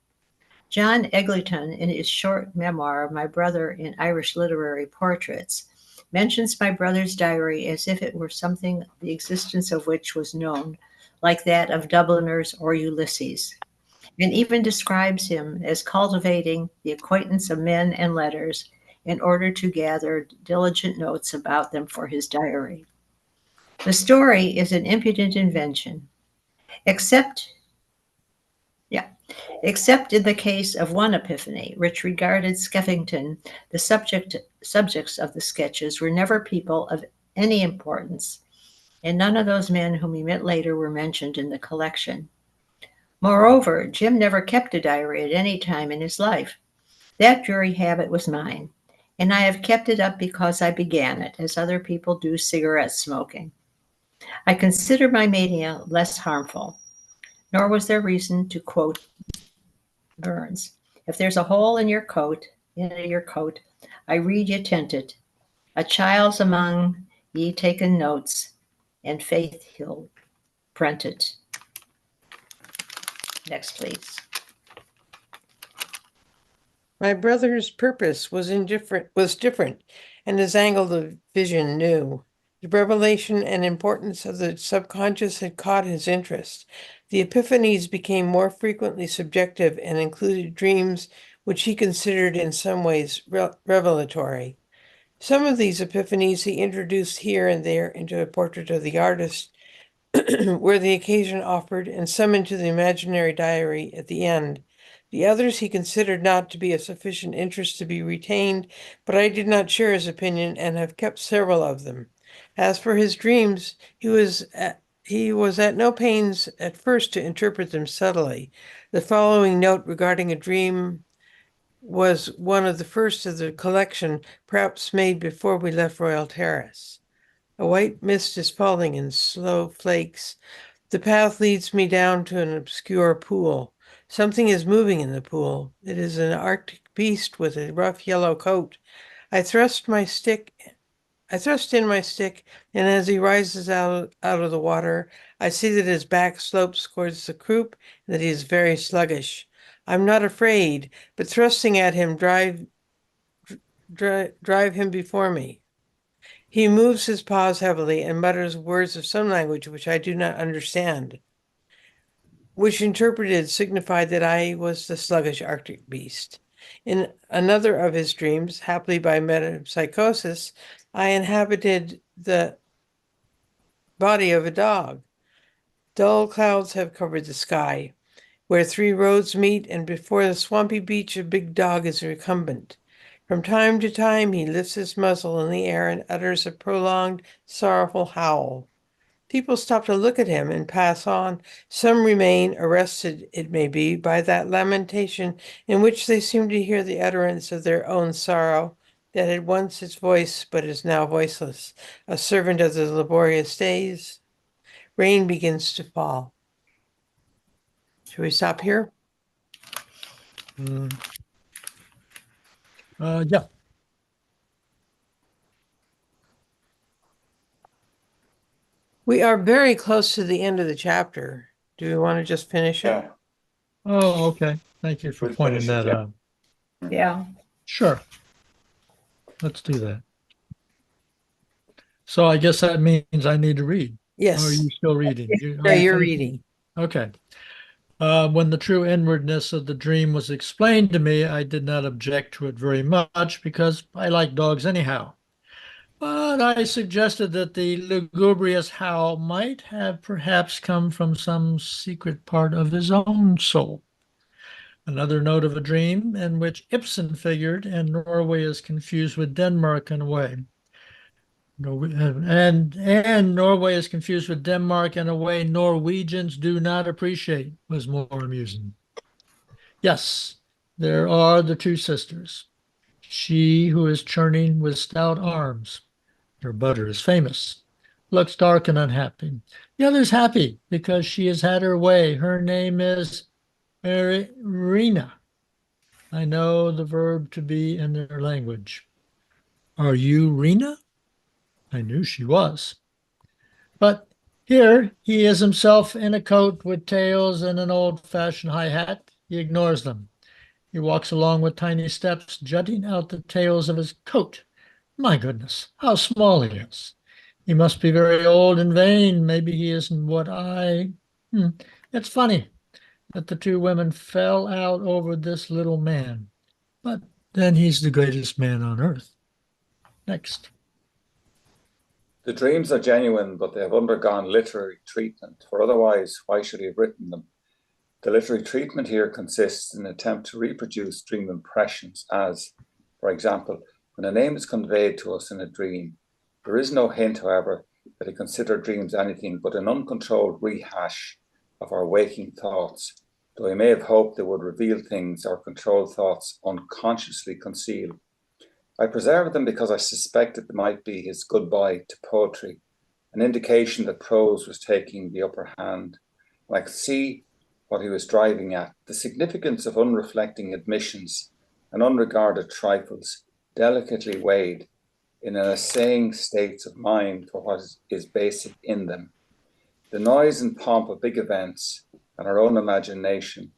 John Eglinton, in his short memoir, My Brother in Irish Literary Portraits, mentions my brother's diary as if it were something the existence of which was known, like that of Dubliners or Ulysses, and even describes him as cultivating the acquaintance of men and letters in order to gather diligent notes about them for his diary. The story is an impudent invention, except in the case of one epiphany, which regarded Skeffington. The subjects of the sketches were never people of any importance, and none of those men whom he met later were mentioned in the collection. Moreover, Jim never kept a diary at any time in his life. That very habit was mine, and I have kept it up because I began it, as other people do cigarette smoking. I consider my mania less harmful, nor was there reason to quote Burns. If there's a hole in your coat, I read ye tent it. A child's among ye taken notes, and faith he'll print it. Next, please. My brother's purpose was different, and his angle of vision new. The revelation and importance of the subconscious had caught his interest. The epiphanies became more frequently subjective and included dreams which he considered in some ways revelatory. Some of these epiphanies he introduced here and there into a portrait of the artist, where the occasion offered, and some into the imaginary diary at the end. The others he considered not to be of sufficient interest to be retained, but I did not share his opinion and have kept several of them. As for his dreams, he was at no pains at first to interpret them subtly. The following note regarding a dream was one of the first of the collection, perhaps made before we left Royal Terrace. A white mist is falling in slow flakes. The path leads me down to an obscure pool. Something is moving in the pool. It is an Arctic beast with a rough yellow coat. I thrust in my stick, and as he rises out of the water, I see that his back slopes towards the croup and that he is very sluggish. I'm not afraid, but thrusting at him, drive him before me. He moves his paws heavily and mutters words of some language which I do not understand, which interpreted signified that I was the sluggish Arctic beast. In another of his dreams, happily by metempsychosis, I inhabited the body of a dog. Dull clouds have covered the sky, where 3 roads meet, and before the swampy beach a big dog is recumbent. From time to time he lifts his muzzle in the air and utters a prolonged, sorrowful howl. People stop to look at him and pass on. Some remain arrested, it may be, by that lamentation in which they seem to hear the utterance of their own sorrow, that had once its voice but is now voiceless, a servant of the laborious days. Rain begins to fall. Should we stop here? Yeah. We are very close to the end of the chapter. Do we want to just finish it? Yeah. Oh, okay. Thank you for We'll pointing finish it, that yeah. out. Yeah. Sure. Let's do that. So I guess that means I need to read. Yes. Or are you still reading? Yeah, you're reading. Okay. When the true inwardness of the dream was explained to me, I did not object to it very much because I like dogs anyhow. But I suggested that the lugubrious howl might have perhaps come from some secret part of his own soul. Another note of a dream in which Ibsen figured and Norway is confused with Denmark in a way. And Norway is confused with Denmark in a way Norwegians do not appreciate was more amusing. Yes, there are the 2 sisters. She who is churning with stout arms. Her butter is famous. Looks dark and unhappy. The other's happy because she has had her way. Her name is Rina. I know the verb to be in their language. Are you Rina? I knew she was. But here he is himself in a coat with tails and an old-fashioned high hat. He ignores them. He walks along with tiny steps, jutting out the tails of his coat. My goodness, how small he is. He must be very old and vain. Maybe he isn't what I... It's funny that the 2 women fell out over this little man. But then he's the greatest man on earth. Next. The dreams are genuine, but they have undergone literary treatment, for otherwise, why should he have written them? The literary treatment here consists in an attempt to reproduce dream impressions as, for example, when a name is conveyed to us in a dream, there is no hint, however, that he considered dreams anything but an uncontrolled rehash of our waking thoughts, though he may have hoped they would reveal things our controlled thoughts unconsciously conceal. I preserved them because I suspected they might be his goodbye to poetry, an indication that prose was taking the upper hand. And I could see what he was driving at, the significance of unreflecting admissions and unregarded trifles, delicately weighed in an assaying state of mind for what is basic in them. The noise and pomp of big events and our own imagination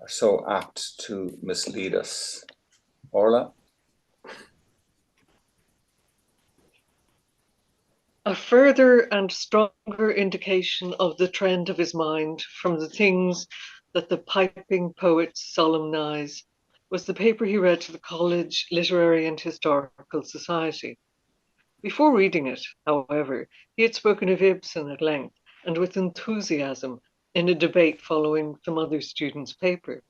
are so apt to mislead us. Orla? A further and stronger indication of the trend of his mind from the things that the piping poets solemnize was the paper he read to the College Literary and Historical Society. Before reading it, however, he had spoken of Ibsen at length and with enthusiasm in a debate following some other student's paper.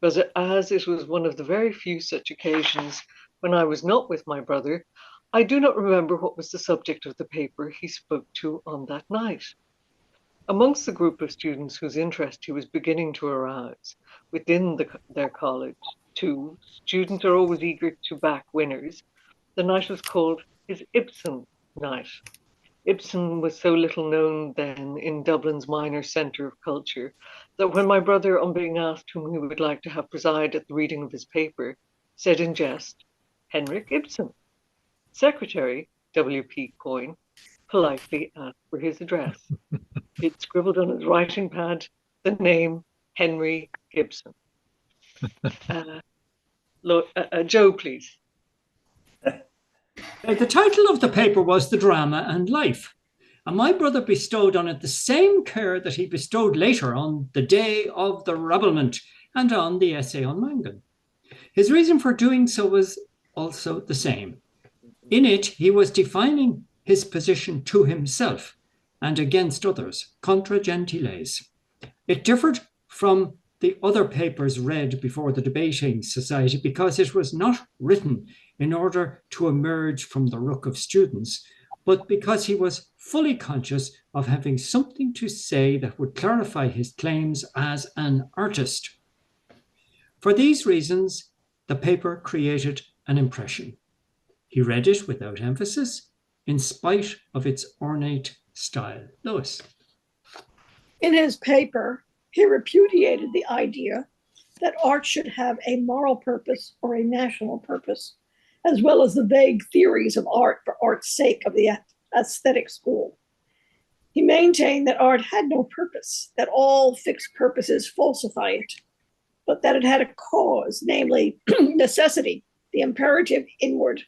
But as it was one of the very few such occasions when I was not with my brother, I do not remember what was the subject of the paper he spoke to on that night. Amongst the group of students whose interest he was beginning to arouse within their college, too, students are always eager to back winners. The night was called his Ibsen night. Ibsen was so little known then in Dublin's minor centre of culture that when my brother, on being asked whom he would like to have preside at the reading of his paper, said in jest, Henrik Ibsen. Secretary W.P. Coyne politely asked for his address. He'd scribbled on his writing pad the name Henry Gibson. Joe, please. The title of the paper was The Drama and Life, and my brother bestowed on it the same care that he bestowed later on The Day of the Rabblement and on the essay on Mangan. His reason for doing so was also the same. In it, he was defining his position to himself and against others, contra gentiles. It differed from the other papers read before the debating society because it was not written in order to emerge from the ruck of students, but because he was fully conscious of having something to say that would clarify his claims as an artist. For these reasons, the paper created an impression. He read it without emphasis, in spite of its ornate style. Lois. In his paper, he repudiated the idea that art should have a moral purpose or a national purpose, as well as the vague theories of art for art's sake of the aesthetic school. He maintained that art had no purpose, that all fixed purposes falsify it, but that it had a cause, namely necessity, the imperative inward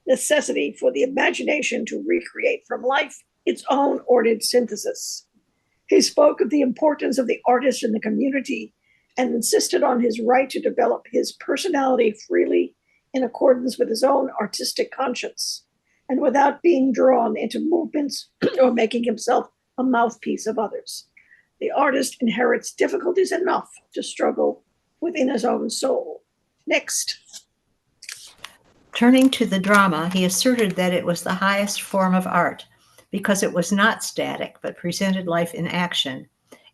necessity for the imagination to recreate from life its own ordered synthesis. He spoke of the importance of the artist in the community and insisted on his right to develop his personality freely in accordance with his own artistic conscience and without being drawn into movements or making himself a mouthpiece of others. The artist inherits difficulties enough to struggle within his own soul. Next. Turning to the drama, he asserted that it was the highest form of art because it was not static but presented life in action,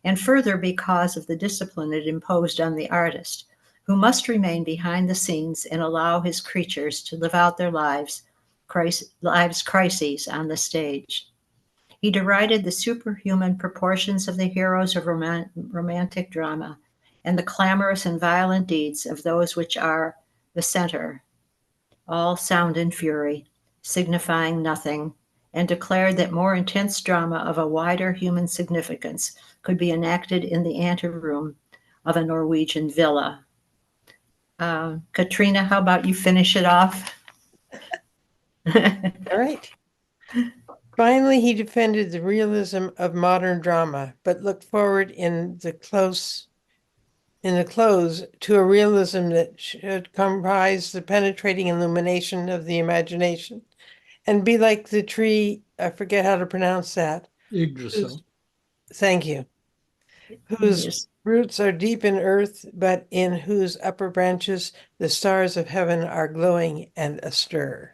and further because of the discipline it imposed on the artist, who must remain behind the scenes and allow his creatures to live out their lives crises on the stage. He derided the superhuman proportions of the heroes of romantic drama and the clamorous and violent deeds of those which are the center, all sound and fury, signifying nothing, and declared that more intense drama of a wider human significance could be enacted in the anteroom of a Norwegian villa. Katrina, how about you finish it off? All right. Finally, he defended the realism of modern drama, but looked forward in the close to a realism that should comprise the penetrating illumination of the imagination and be like the tree, I forget how to pronounce that. Yggdrasil. Thank you. Whose roots are deep in earth, but in whose upper branches the stars of heaven are glowing and astir.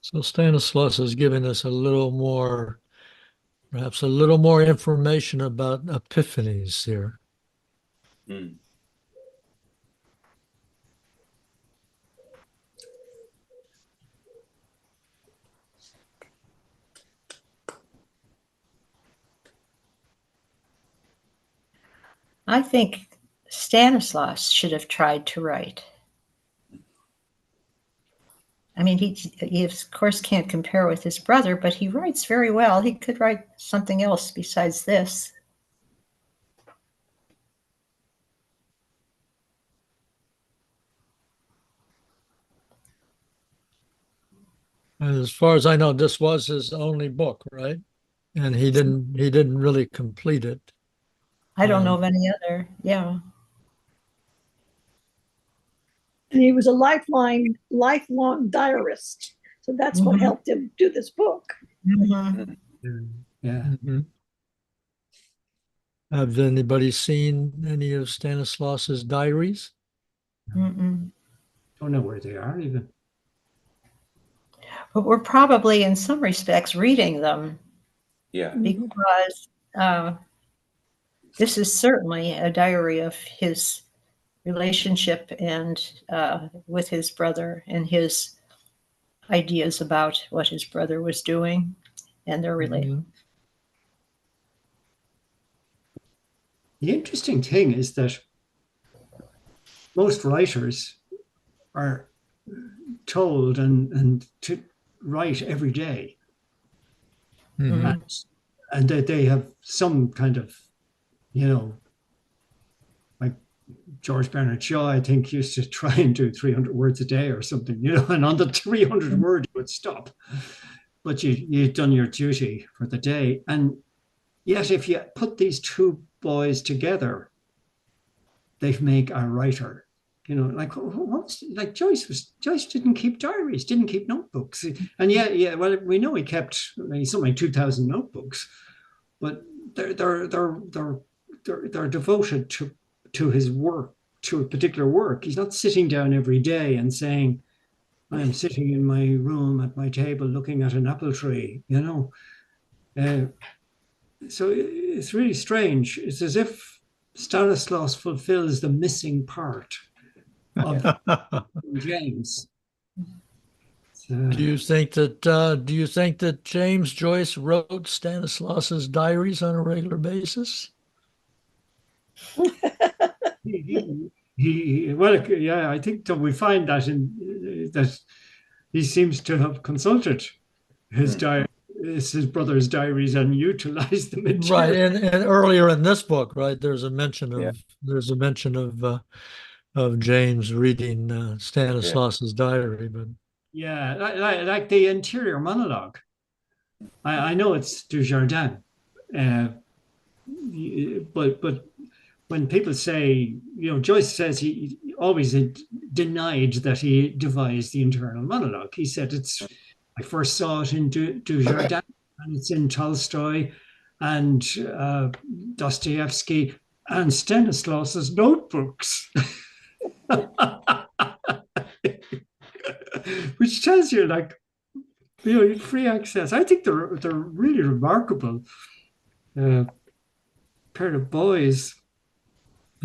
So Stanislaus has given us perhaps a little more information about epiphanies here. I think Stanislaus should have tried to write. I mean, he of course can't compare with his brother, but he writes very well. He could write something else besides this. As far as I know, this was his only book, right? And he didn't really complete it. I don't know of any other. Yeah. And he was a lifelong diarist. So that's what helped him do this book. Yeah. Have anybody seen any of Stanislaus's diaries? Don't know where they are even. But we're probably in some respects reading them. Yeah. because this is certainly a diary of his relationship and with his brother and his ideas about what his brother was doing and their relationship. The interesting thing is that most writers are told and to write every day. Mhm. And that they have some kind of, like George Bernard Shaw, I think, used to try and do 300 words a day or something, and on the 300 word, you would stop. But you'd done your duty for the day. And yet, if you put these two boys together, they make a writer. Like Joyce didn't keep diaries, didn't keep notebooks, and well, we know he kept something like 2,000 notebooks, but they're devoted to his work, to a particular work. He's not sitting down every day and saying, "I am sitting in my room at my table looking at an apple tree," So it's really strange. It's as if Stanislaus fulfills the missing part of James. So, Do you think that James Joyce wrote Stanislaus's diaries on a regular basis? I think that we find that that he seems to have consulted his brother's diaries and utilized the material. Right, and earlier in this book, right, there's a mention of James reading Stanislaus's diary, but like the interior monologue. I know it's Dujardin, but when people say, Joyce says he always denied that he devised the internal monologue. He said I first saw it in Dujardin, and it's in Tolstoy and Dostoevsky and Stanislaus's notebooks. Which tells you, free access. I think they're really remarkable pair of boys.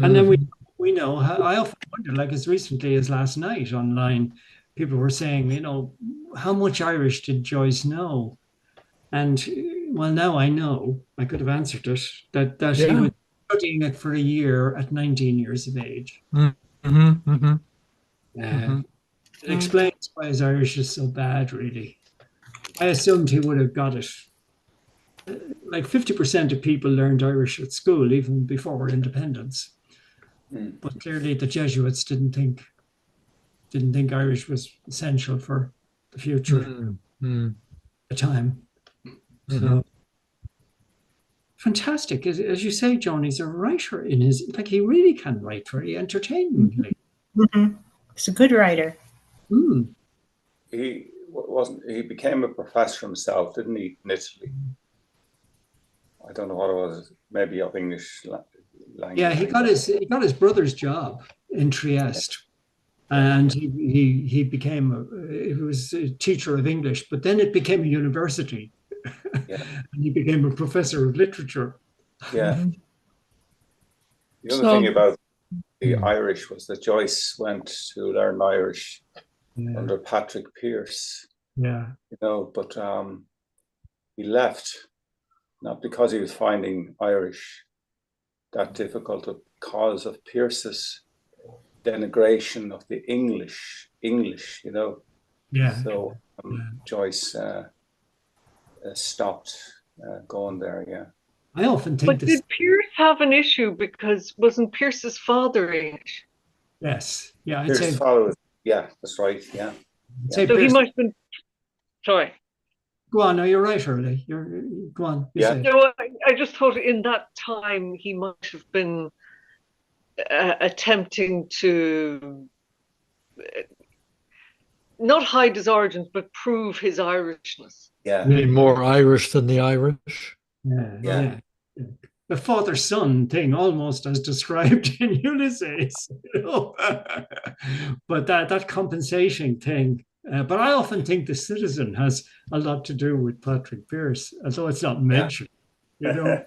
And then we know, I often wonder, as recently as last night online, people were saying, how much Irish did Joyce know? And well, now I know, I could have answered it, that he was studying it for a year at 19 years of age. It explains why his Irish is so bad, really. I assumed he would have got it. 50% of people learned Irish at school, even before independence. But clearly the Jesuits didn't think Irish was essential for the future at the time. So fantastic. As you say, John, he's a writer in his, he really can write very entertainingly. He's a good writer. He became a professor himself, didn't he, in Italy? I don't know what it was, maybe of English language. Yeah, he got his brother's job in Trieste, and he was a teacher of English, but then it became a university. And he became a professor of literature. Yeah. The other thing about the Irish was that Joyce went to learn Irish under Patrick Pearse. Yeah. But he left, not because he was finding Irish that difficult, but because of Pearse's denigration of the English, Yeah. So Joyce stopped going there, I often think But did Pearse have an issue because wasn't Pearse's father English? Yes. Yeah. Pearse's father was, that's right, yeah. So he must have been, sorry. Go on, no, you're right, Shirley. Go on. No, I just thought in that time he might have been attempting to not hide his origins, but prove his Irishness. Yeah. Maybe more Irish than the Irish. Yeah. The father-son thing, almost as described in Ulysses. But that compensation thing, But I often think The Citizen has a lot to do with Patrick Pearse, although it's not mentioned. You know,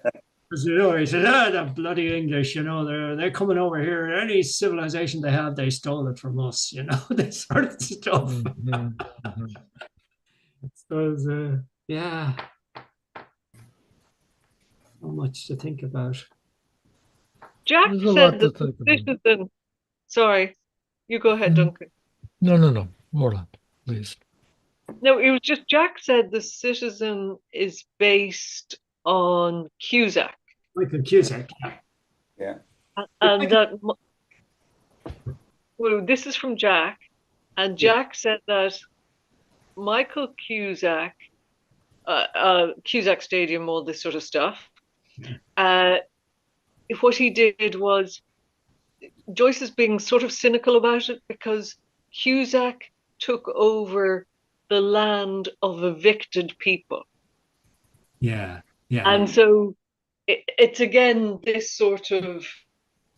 because he said, the bloody English, they're coming over here. Any civilization they have, they stole it from us. This sort of stuff. Mhm, mhm. So yeah, so much to think about. Jack There's a lot said to that The think about. Citizen. Sorry, you go ahead, Mhm. Duncan. No. Orla, please. No, it was just Jack said The Citizen is based on Cusack, Michael Cusack. Yeah. and that. Well, this is from Jack, and Jack said that Michael Cusack, Cusack Stadium, all this sort of stuff. What he did was, Joyce is being sort of cynical about it because Cusack took over the land of evicted people. Yeah, yeah. And so it's again this sort of,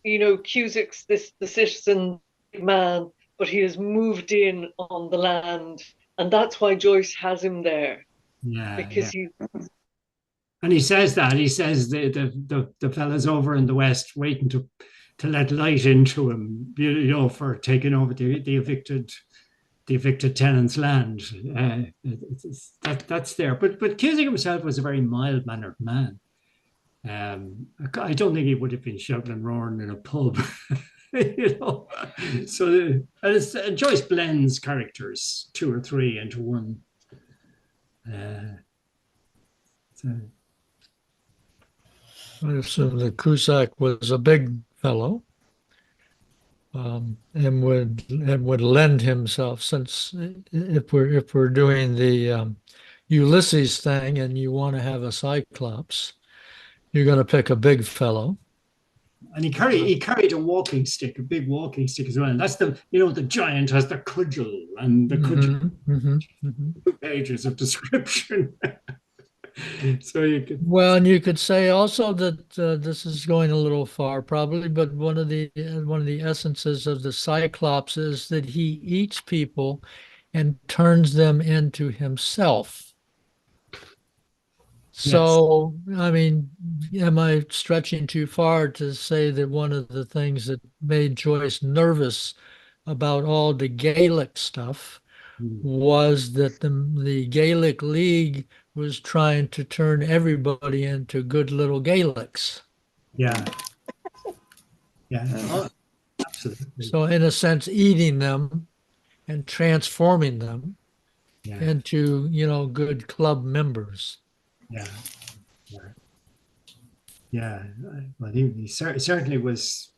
Cusack's the citizen man, but he has moved in on the land. And that's why Joyce has him there, because he. And he says the fellas over in the West waiting to let light into him, for taking over the evicted tenants' land. That's there. But Cusack himself was a very mild-mannered man. I don't think he would have been shouting and roaring in a pub. So Joyce blends characters, 2 or 3 into one. I assume that Cusack was a big fellow, and would lend himself, since if we're doing the Ulysses thing and you want to have a Cyclops, you're going to pick a big fellow. And he carried a walking stick, a big walking stick as well. And that's the giant has the cudgel, and the cudgel, 2 pages of description. So you could. Well, and you could say also that this is going a little far, probably, but one of the essences of the Cyclops is that he eats people and turns them into himself. So, I mean, am I stretching too far to say that one of the things that made Joyce nervous about all the Gaelic stuff was that the Gaelic League was trying to turn everybody into good little Gaelics? Yeah. Oh, absolutely. So in a sense, eating them and transforming them into, good club members. Yeah. Well, he certainly was,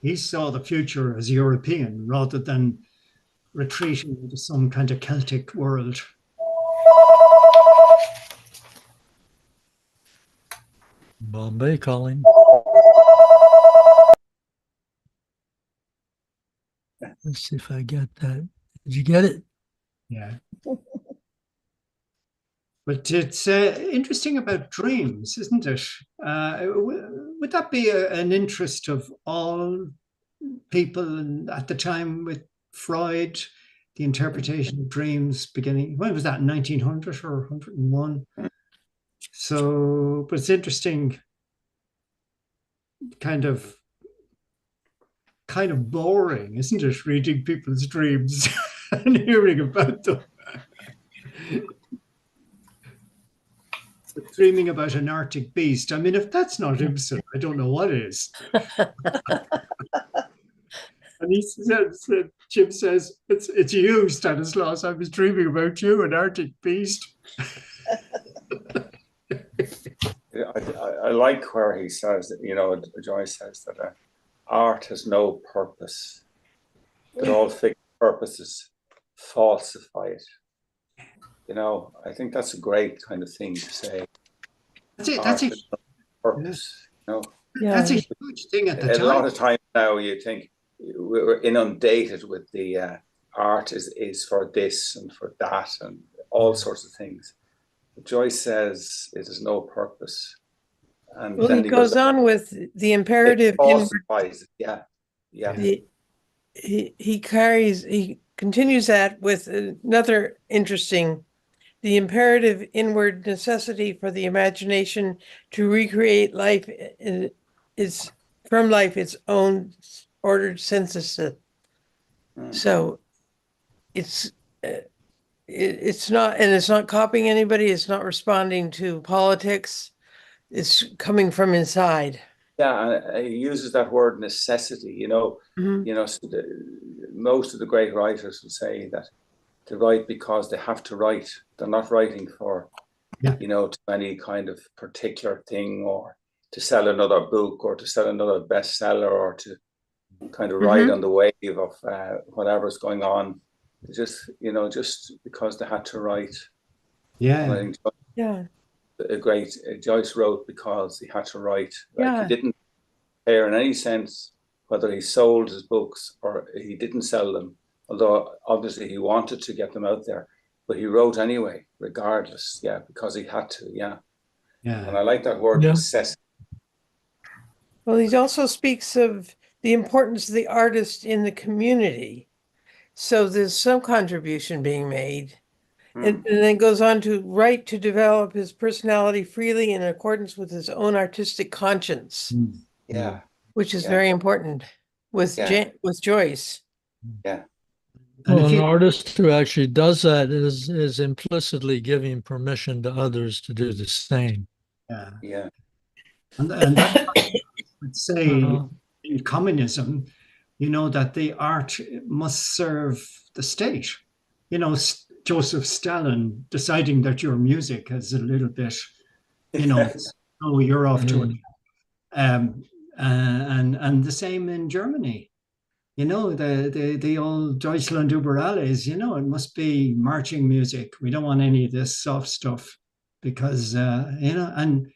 he saw the future as European rather than retreating into some kind of Celtic world. Bombay calling. Let's see if I get that. Did you get it? Yeah. But it's interesting about dreams, isn't it? Would that be an interest of all people at the time with Freud, the interpretation of dreams beginning? When was that, 1900 or 101? So, but it's interesting, kind of boring, isn't it? Reading people's dreams and hearing about them. Dreaming about an Arctic beast. I mean, if that's not Ibsen, I don't know what is. And he says, Jim says, it's you, Stanislaus. I was dreaming about you, an Arctic beast. I like where he says that, Joyce says that art has no purpose, that all fixed purposes falsify it. I think that's a great kind of thing to say. That's a purpose. That's a huge thing at the time. A lot of times now, you think we're inundated with the art is for this and for that and all sorts of things. But Joyce says it has no purpose. And well, then he goes on with the imperative. Falsifies it. Yeah. He carries continues that with another interesting, the imperative inward necessity for the imagination to recreate life is from life its own ordered synthesis. So it's it's not, and it's not copying anybody. It's not responding to politics. It's coming from inside. Yeah, and he uses that word necessity. Mhm. So most of the great writers will say that to write because they have to write. They're not writing for, Yeah. to any kind of particular thing, or to sell another book, or to sell another bestseller, or to kind of ride on the wave of whatever's going on. Just because they had to write. And I Yeah. think Yeah. Joyce wrote because he had to write. Like, Yeah. he didn't care in any sense whether he sold his books or he didn't sell them, although obviously he wanted to get them out there, but he wrote anyway, regardless. Yeah, because he had to. Yeah. And Yeah. I like that word Yeah. necessity. Well, he also speaks of the importance of the artist in the community. So there's some contribution being made. And then goes on to write to develop his personality freely in accordance with his own artistic conscience, Yeah. which is Yeah. very important with Yeah. with Joyce. Yeah. And Well, if an you, artist who actually does that is implicitly giving permission to others to do the same. yeah. Yeah. And that's what I would say Uh, in communism, that the art must serve the state. Joseph Stalin deciding that your music is a little bit, oh, you're off to it. And the same in Germany. The old Deutschland über alles, it must be marching music. We don't want any of this soft stuff because, and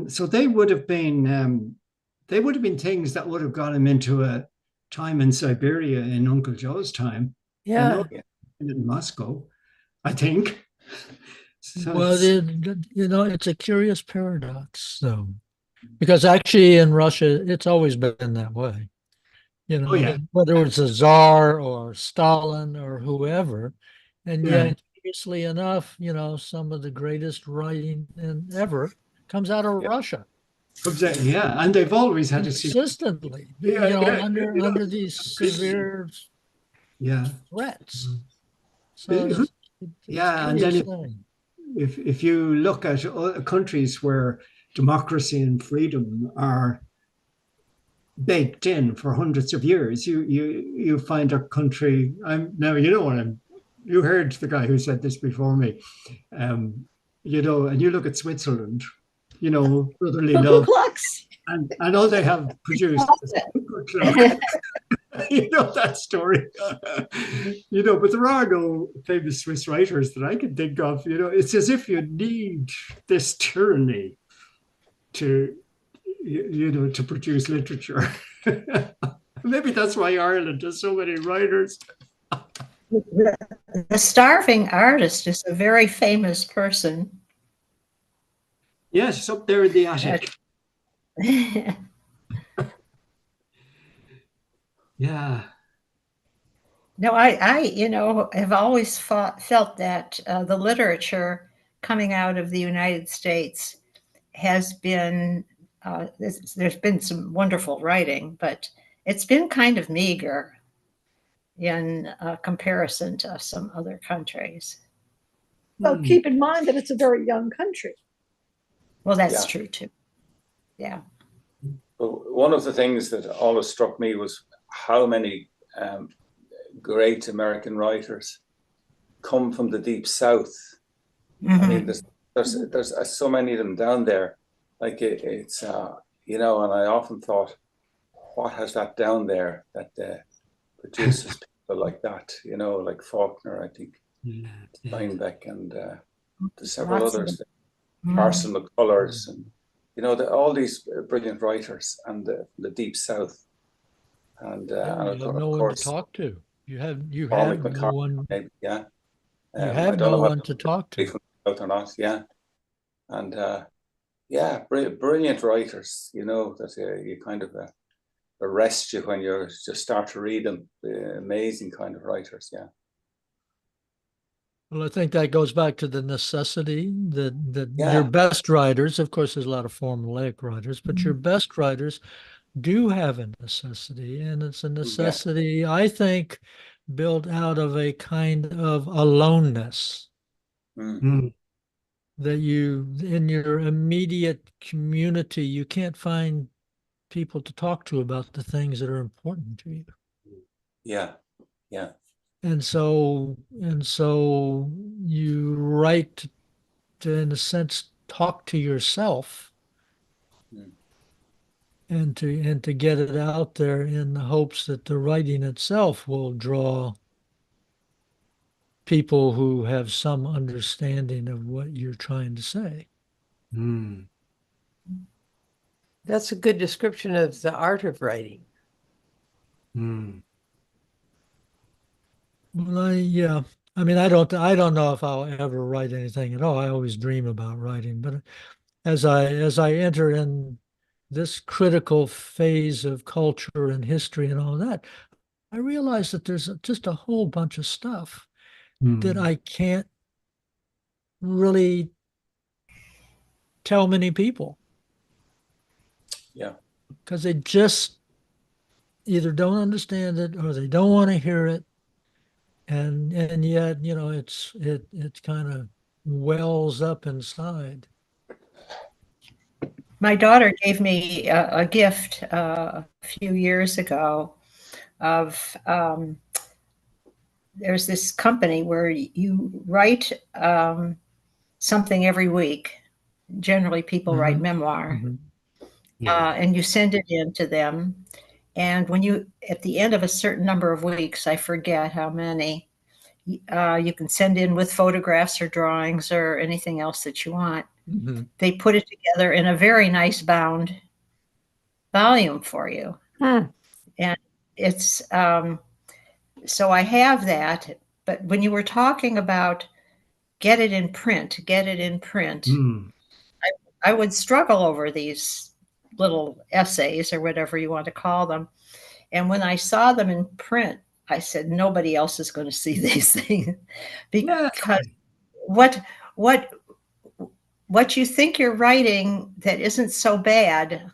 so they would have been things that would have got him into a time in Siberia in Uncle Joe's time, Yeah. in Moscow, I think. So well, it's a curious paradox, though, because actually in Russia, it's always been that way. Oh, yeah. Whether it's a czar or Stalin or whoever, and Yeah. yet, curiously enough, some of the greatest writing ever comes out of Russia. Yeah, and they've always had to see. Consistently, under these severe threats. So Yeah, and then if you look at countries where democracy and freedom are baked in for hundreds of years, you find a country. You heard the guy who said this before me, and you look at Switzerland, brotherly love, and all they have produced is that story. But there are no famous Swiss writers that I can think of. It's as if you need this tyranny to produce literature. Maybe that's why Ireland has so many writers. The starving artist is a very famous person. Yes, up there in the attic. Yeah. No, I have always felt that the literature coming out of the United States has been, there's been some wonderful writing, but it's been kind of meager in comparison to some other countries. So keep in mind that it's a very young country. Well, that's true too. Yeah. But one of the things that always struck me was how many great American writers come from the deep South. Mm-hmm. I mean, there's so many of them down there. Like it's and I often thought, what has that down there that produces people like that? Like Faulkner, I think, Steinbeck, and several others, Carson McCullers, and all these brilliant writers, and the deep South. And you have no one to talk to. You have no one. Maybe, yeah. You have no one to talk to. Or not, yeah. And brilliant writers. That you kind of arrest you when you just start to read them. Amazing kind of writers, yeah. Well, I think that goes back to the necessity that Yeah. your best writers, of course, there's a lot of formulaic writers, but your best writers do have a necessity, and it's a necessity, I think, built out of a kind of aloneness that you, in your immediate community, you can't find people to talk to about the things that are important to you. Yeah, yeah. And so you write to, in a sense, talk to yourself and to get it out there in the hopes that the writing itself will draw people who have some understanding of what you're trying to say. That's a good description of the art of writing. Well, yeah. I mean, I don't know if I'll ever write anything at all. I always dream about writing, but as I enter in this critical phase of culture and history and all that, I realize that there's just a whole bunch of stuff that I can't really tell many people. Yeah. Because they just either don't understand it or they don't want to hear it. And yet, you know, it kind of wells up inside. My daughter gave me a gift a few years ago of there's this company where you write something every week. Generally, people write memoir, and you send it in to them. And when you, at the end of a certain number of weeks, I forget how many, you can send in with photographs or drawings or anything else that you want. They put it together in a very nice bound volume for you. And it's, so I have that. But when you were talking about get it in print, I would struggle over these little essays or whatever you want to call them. And when I saw them in print, I said, nobody else is going to see these things because what you think you're writing that isn't so bad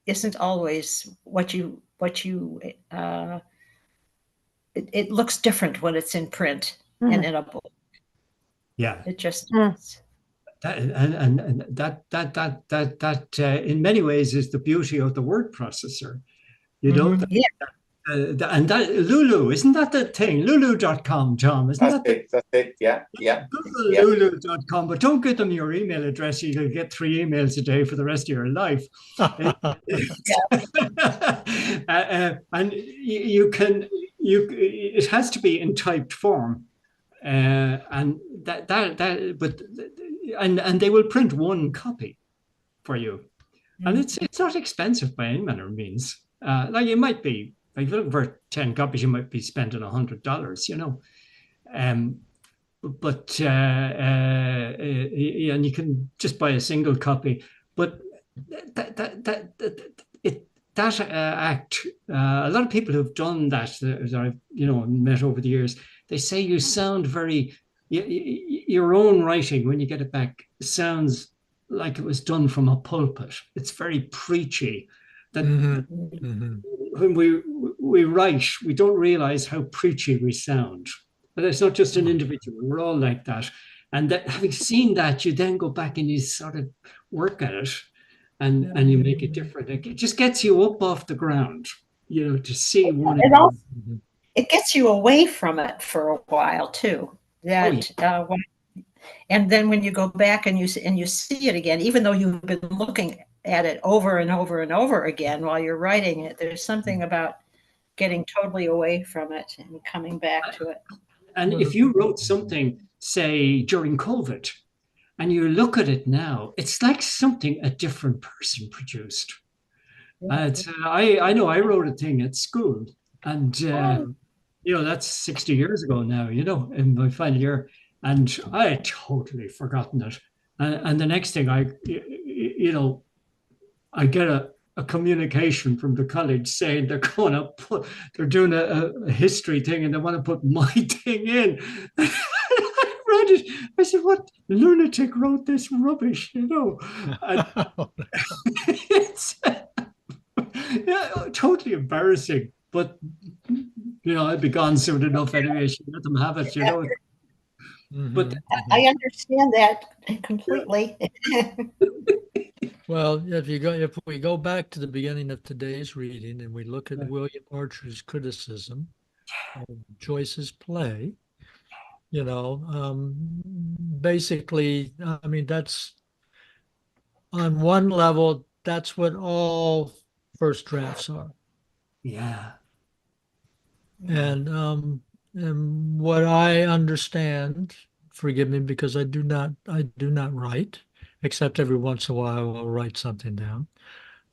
isn't always what you it looks different when it's in print and in a book. Yeah, it just that, and that in many ways is the beauty of the word processor. You know, and that Lulu, isn't that the thing? Lulu.com, Tom, isn't That's it. Yeah. Google Lulu.com, but don't give them your email address. You'll get 3 emails a day for the rest of your life. And it has to be in typed form. And and they will print 1 copy for you. And it's not expensive by any manner of means. Like you might be, if you're looking for 10 copies, you might be spending $100, you know. And you can just buy a single copy. But that act, a lot of people who've done that, as I've met over the years, they say you sound very, your own writing when you get it back sounds like it was done from a pulpit. It's very preachy. That when we write, we don't realize how preachy we sound. But it's not just an individual. We're all like that. And that, having seen that, you then go back and you sort of work at it and you make it different. It just gets you up off the ground, to see one. It gets you away from it for a while too. And then when you go back and you see it again, even though you've been looking at it over and over and over again while you're writing it, there's something about getting totally away from it and coming back to it. And if you wrote something, say, during COVID, and you look at it now, it's like something a different person produced. I know I wrote a thing at school, and that's 60 years ago now, in my final year, and I had totally forgotten it. And the next thing I get a communication from the college saying they're doing a history thing and they want to put my thing in. I read it. I said, "What lunatic wrote this rubbish?" You know, and it's yeah, totally embarrassing. But you know, I'd be gone soon enough anyway. She let them have it, you know. But I understand that completely. Well, if we go back to the beginning of today's reading and we look at William Archer's criticism of Joyce's play, you know, basically, I mean, that's on one level, that's what all first drafts are. yeah, And what I understand, forgive me because I do not write, except every once in a while I'll write something down,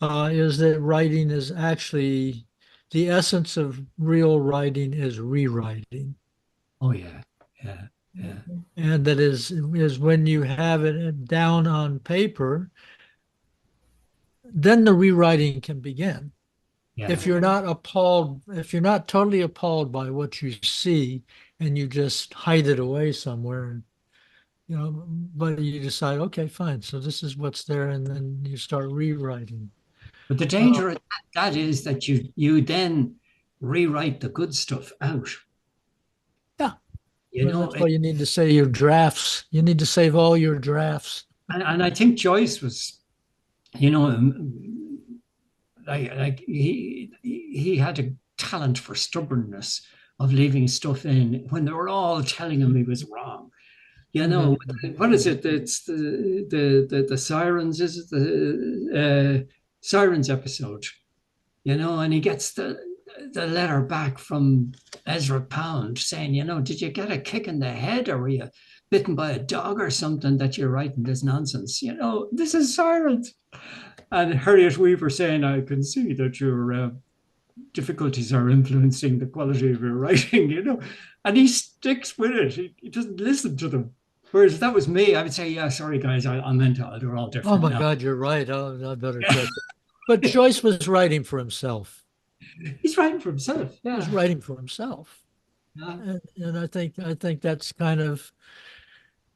is that writing is actually the essence of real writing is rewriting. oh yeah, yeah, yeah, And that is when you have it down on paper, then the rewriting can begin. yeah. If you're not appalled, if you're not totally appalled by what you see and you just hide it away somewhere, and you know, but you decide, okay, fine, so this is what's there, and then you start rewriting. But the danger of that is that you then rewrite the good stuff out. Yeah. You Well, know, that's why you need to say your drafts. You need to save all your drafts. and I think Joyce was, you know, like he had a talent for stubbornness of leaving stuff in when they were all telling him he was wrong. You know, what is it? It's the sirens. Is it the sirens episode? You know, and he gets the letter back from Ezra Pound saying, you know, did you get a kick in the head, or were you bitten by a dog or something that you're writing this nonsense? You know, this is sirens. And Harriet Weaver saying, I can see that your difficulties are influencing the quality of your writing, you know, and he sticks with it. He doesn't listen to them. Whereas if that was me, I would say, yeah, sorry, guys, I meant to. They're all different. Oh my now. God, you're right. Oh, I better check it. But Joyce was writing for himself. He's writing for himself. Yeah. He was writing for himself. Yeah. And I think that's kind of,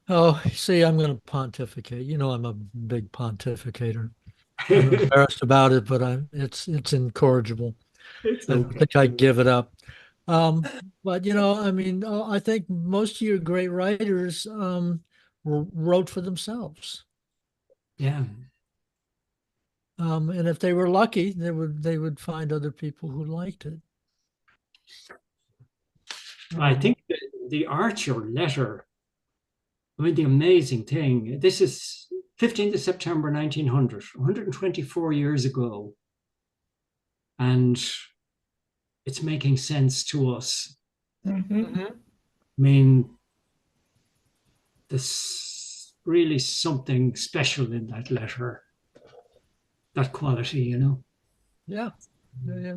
oh, see, I'm going to pontificate. You know, I'm a big pontificator. I'm embarrassed about it, but it's incorrigible. It's I okay. don't think I give it up. But you know, I mean, I think most of your great writers wrote for themselves. Yeah. And if they were lucky, they would find other people who liked it. I think the Archer letter, I mean, the amazing thing, this is 15th of September 1900, 124 years ago. And it's making sense to us. Mhm. I mean, there's really something special in that letter, that quality, you know. Yeah. Yeah.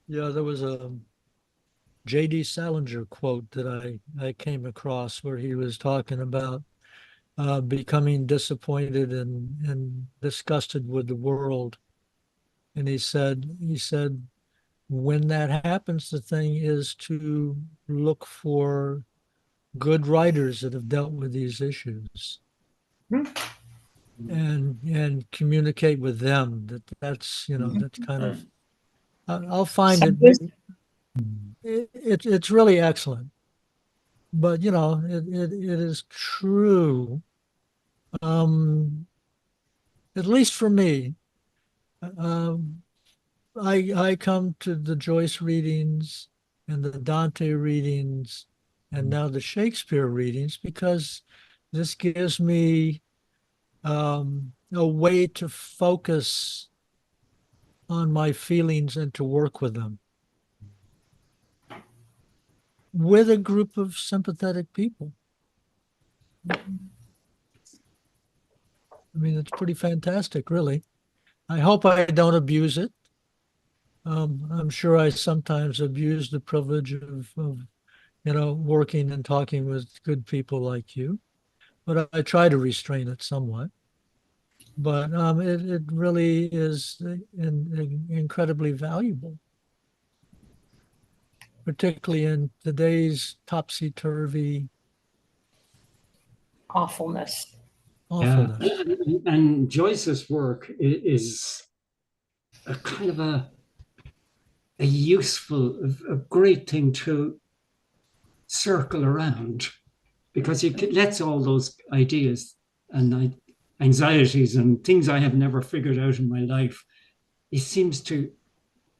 Yeah, there was a J.D. Salinger quote that I came across where he was talking about becoming disappointed and disgusted with the world. And he said, when that happens, the thing is to look for good writers that have dealt with these issues and communicate with them. That's, you know, that's kind of, I'll find it's really excellent. But, you know, it is true. At least for me, I come to the Joyce readings and the Dante readings and now the Shakespeare readings because this gives me a way to focus on my feelings and to work with them with a group of sympathetic people. I mean, it's pretty fantastic, really. I hope I don't abuse it. I'm sure I sometimes abuse the privilege of you know, working and talking with good people like you, but I try to restrain it somewhat. but it really is incredibly valuable, particularly in today's topsy-turvy Awfulness. awfulness. And Joyce's work is a kind of a useful, a great thing to circle around, because it lets all those ideas and anxieties and things I have never figured out in my life, it seems to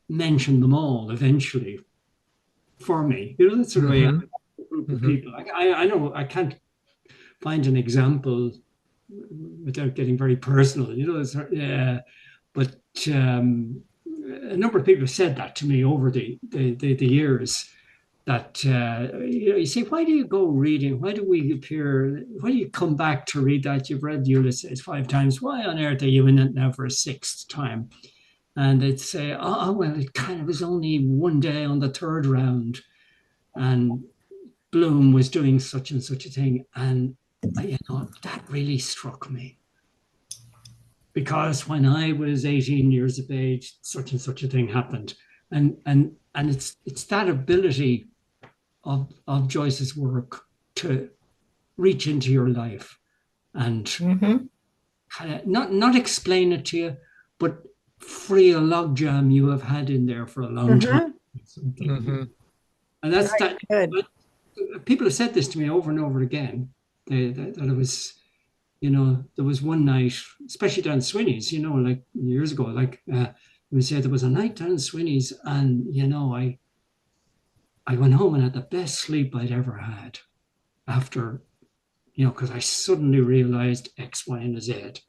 mention them all eventually for me. You know, that's the way Mhm. a group of people. I know I can't find an example without getting very personal. You know, but a number of people have said that to me over the years. That you say, why do you go reading? Why do we appear? Why do you come back to read that? You've read Ulysses 5 times. Why on earth are you in it now for a 6th time? And they'd say, oh well, it kind of was only one day on the 3rd round, and Bloom was doing such and such a thing, and that really struck me. Because when I was 18 years of age, such and such a thing happened, and it's that ability of Joyce's work to reach into your life and kind of not explain it to you, but free a logjam you have had in there for a long time. And that's that. Good. People have said this to me over and over again. That it was, there was one night, especially down Swinney's, like years ago, like we said there was a night down Swinney's, and I went home and had the best sleep I'd ever had after, because I suddenly realized X, Y, and Z.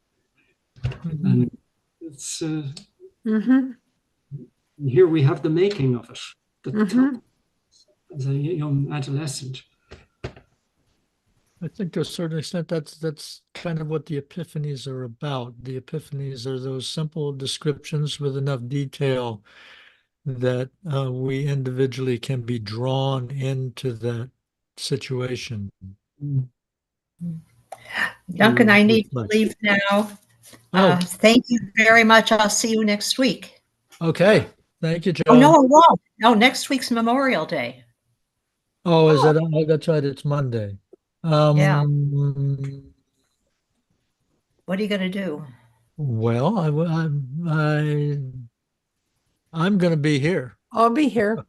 And it's here we have the making of it as a young adolescent. I think to a certain extent that's kind of what the epiphanies are about. The epiphanies are those simple descriptions with enough detail that we individually can be drawn into that situation. Duncan, I need to leave now. Thank you very much. I'll see you next week. Okay. Thank you, Joan. Oh, no, I won't. No, next week's Memorial Day. Oh, is it? Oh, that's right. It's Monday. Yeah. What are you going to do? Well, I'm going to be here. I'll be here.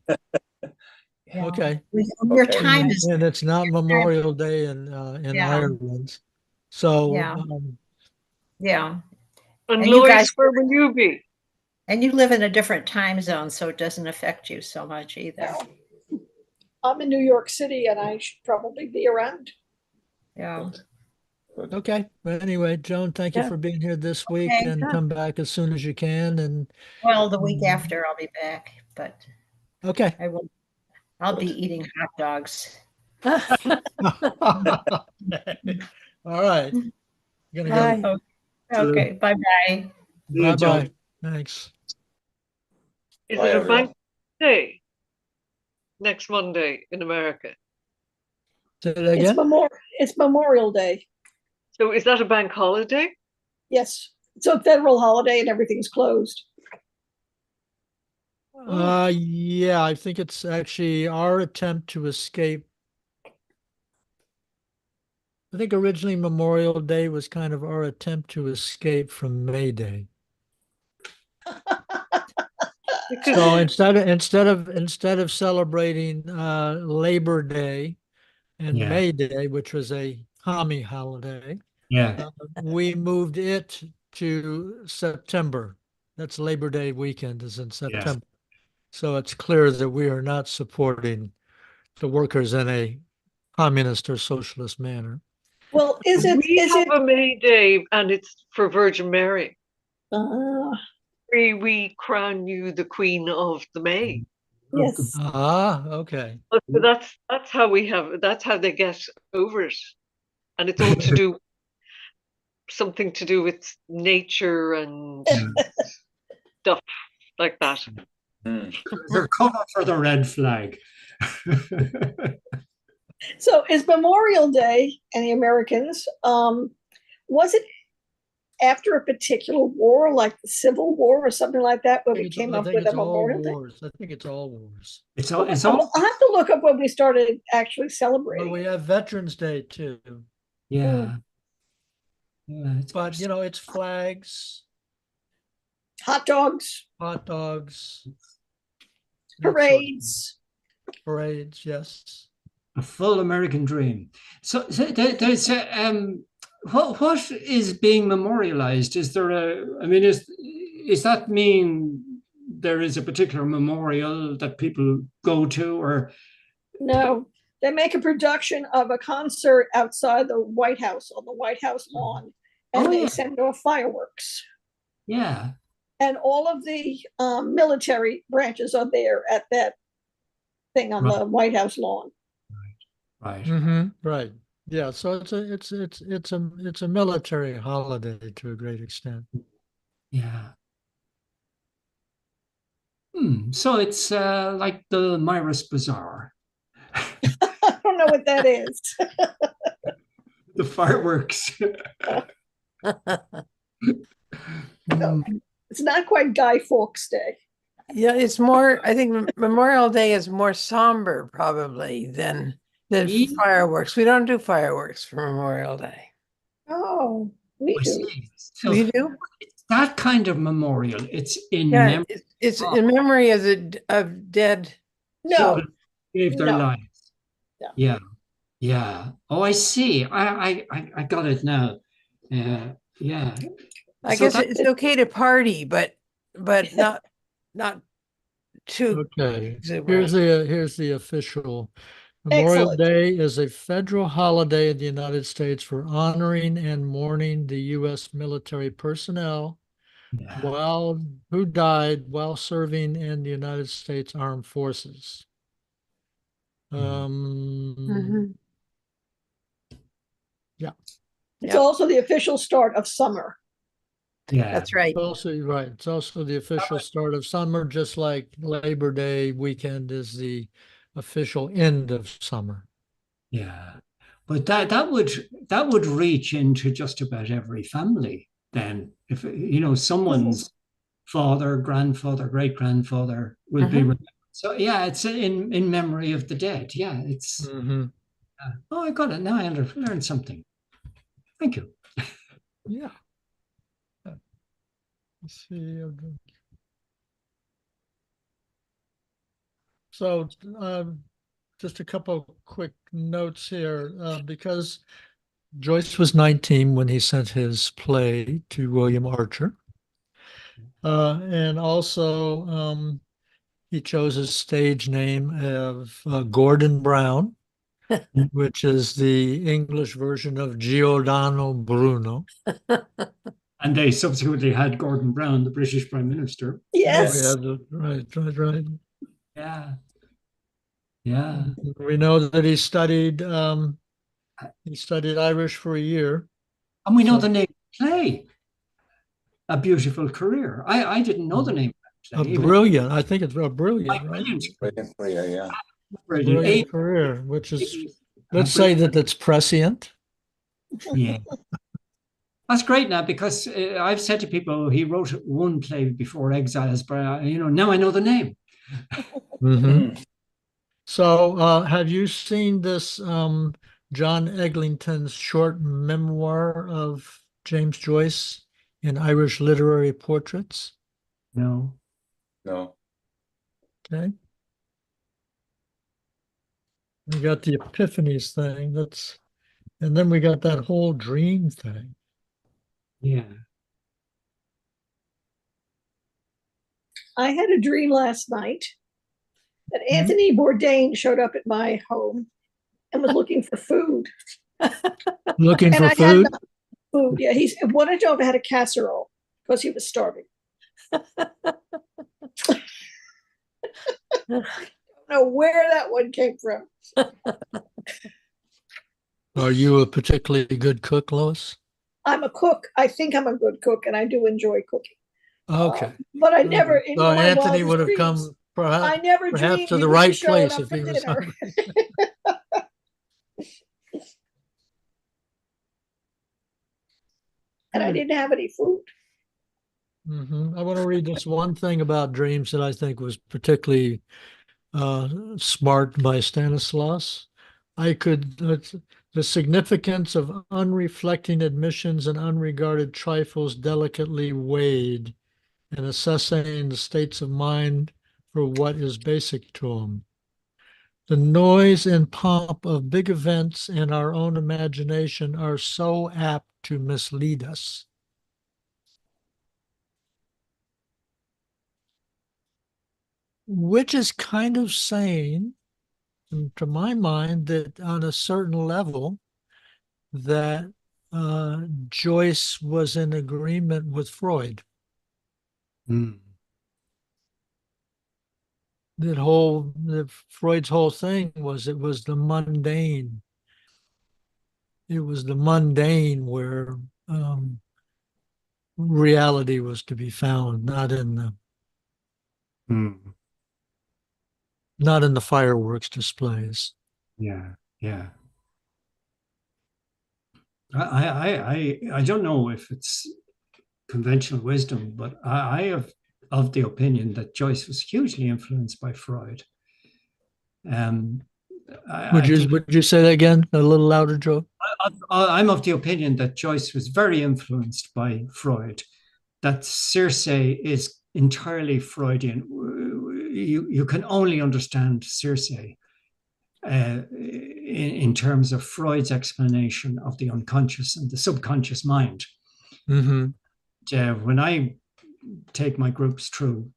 Yeah. Okay. Your time is. And it's not Memorial Day in Ireland. So, yeah. And Lois, where will you be? And you live in a different time zone, so it doesn't affect you so much either. I'm in New York City, and I should probably be around. Yeah. Okay. But anyway, Joan, thank you for being here this week, and come back as soon as you can. And well, the week after I'll be back, but okay. I'll be eating hot dogs. All right. You're gonna go. Okay. Bye-bye. Bye-bye. Thanks. Is it a bank day next Monday in America? Say it again? It's Memorial Day. So is that a bank holiday? Yes. It's a federal holiday and everything's closed. Yeah, I think it's actually our attempt to escape. I think originally Memorial Day was kind of our attempt to escape from May Day. So instead of celebrating Labor Day and May Day, which was a commie holiday, we moved it to September. That's Labor Day weekend is in September. Yes. So it's clear that we are not supporting the workers in a communist or socialist manner. Well, is it a May Day, and it's for Virgin Mary? We crown you the Queen of the May. Yes. Okay. So that's how we have. That's how they get over it, and it's all to do something to do with nature and stuff like that. They're cover for the red flag. So is Memorial Day, and the Americans, was it after a particular war, like the Civil War or something like that, where I we think came I up think with a it's all Memorial Day? wars. I think it's all wars. It's all. It's I'll all. have to look up when we started actually But celebrating. we have Veterans Day too. Yeah. Yeah. But you know, it's flags, Hot dogs, hot dogs, that sort of parades. thing. Parades, yes. A full American dream. So there's what is being memorialized? Is there a? I mean, is that mean there is a particular memorial that people go to, or? No, they make a production of a concert outside the White House on the White House lawn, and Oh, they yeah. send off fireworks. Yeah. And all of the military branches are there at that thing on Right. the White House lawn. Right. Right. Yeah. So it's a military holiday to a great extent. Yeah. So it's like the Myris Bazaar, I don't know what that is. the fireworks. No, it's not quite Guy Fawkes Day. Yeah, it's more, I think Memorial Day is more somber probably than Yeah. fireworks. We don't do fireworks for Memorial Day. Oh, we I do. see. So We do? it's that kind of memorial. It's in Yeah, memory it's in memory of dead. No, of gave their No. lives. No. Yeah. Yeah. Oh, I see. I got it now. Yeah. I So guess that- it's okay to party, but not too Okay. exuberant. Here's the official. Memorial Excellent. Day is a federal holiday in the United States for honoring and mourning the U.S. military personnel Yeah. who died while serving in the United States Armed Forces. Mhm. it's Yep. also the official start of summer. Yeah. That's right. Also, right. It's also the official start of summer, just like Labor Day weekend is the official end of summer. Yeah. But that would reach into just about every family then. If someone's father, grandfather, great grandfather will be Mhm. remembered. So yeah, it's in memory of the dead. Yeah, it's Mm-hmm. oh, I got it now. I learned something. Thank you. Yeah. Let's see. So, just a couple quick notes here, because Joyce was 19 when he sent his play to William Archer. And also, he chose his stage name of Gordon Brown, which is the English version of Giordano Bruno. And they subsequently had Gordon Brown, the British Prime Minister. Yes. Right. Yeah. Yeah. We know that he studied Irish for a year. And we know So- the name of the play. A Beautiful Career. I didn't know the name of the A play. even- brilliant, I think it's a brilliant, right? Brilliant. Brilliant career, yeah. Brilliant. Brilliant career, which is, Eight- let's say that it's prescient. Yeah. That's great now because I've said to people he wrote one play before Exiles, but now I know the name. Mhm. So, have you seen this John Eglinton's short memoir of James Joyce in Irish Literary Portraits? No. No. Okay. We got the Epiphanies thing. And then we got that whole dream thing. Yeah. I had a dream last night that Hmm? Anthony Bourdain showed up at my home and was looking for food. Looking And for I had food? Food, yeah. He wanted to know if I had a casserole because he was starving. Don't know where that one came from. Are you a particularly good cook, Lois? I'm a cook. I think I'm a good cook, and I do enjoy cooking. Okay. But I never, in So my Anthony wildest would have dreams, come I never perhaps dreamed to he the would be right showing place up if for he was dinner. hungry. And I I didn't have any food. I want to read this one thing about dreams that I think was particularly smart by Stanislaus. The significance of unreflecting admissions and unregarded trifles delicately weighed in assessing the states of mind for what is basic to them. The noise and pomp of big events in our own imagination are so apt to mislead us. Which is kind of saying, to my mind, that on a certain level, that Joyce was in agreement with Freud. Freud's whole thing was it was the mundane. It was the mundane where reality was to be found, not in the fireworks displays. Yeah, yeah. I don't know if it's conventional wisdom, but I have of the opinion that Joyce was hugely influenced by Freud. Would you say that again? A little louder, Joe? I'm of the opinion that Joyce was very influenced by Freud, that Circe is entirely Freudian. You can only understand Circe in terms of Freud's explanation of the unconscious and the subconscious mind. When I take my groups through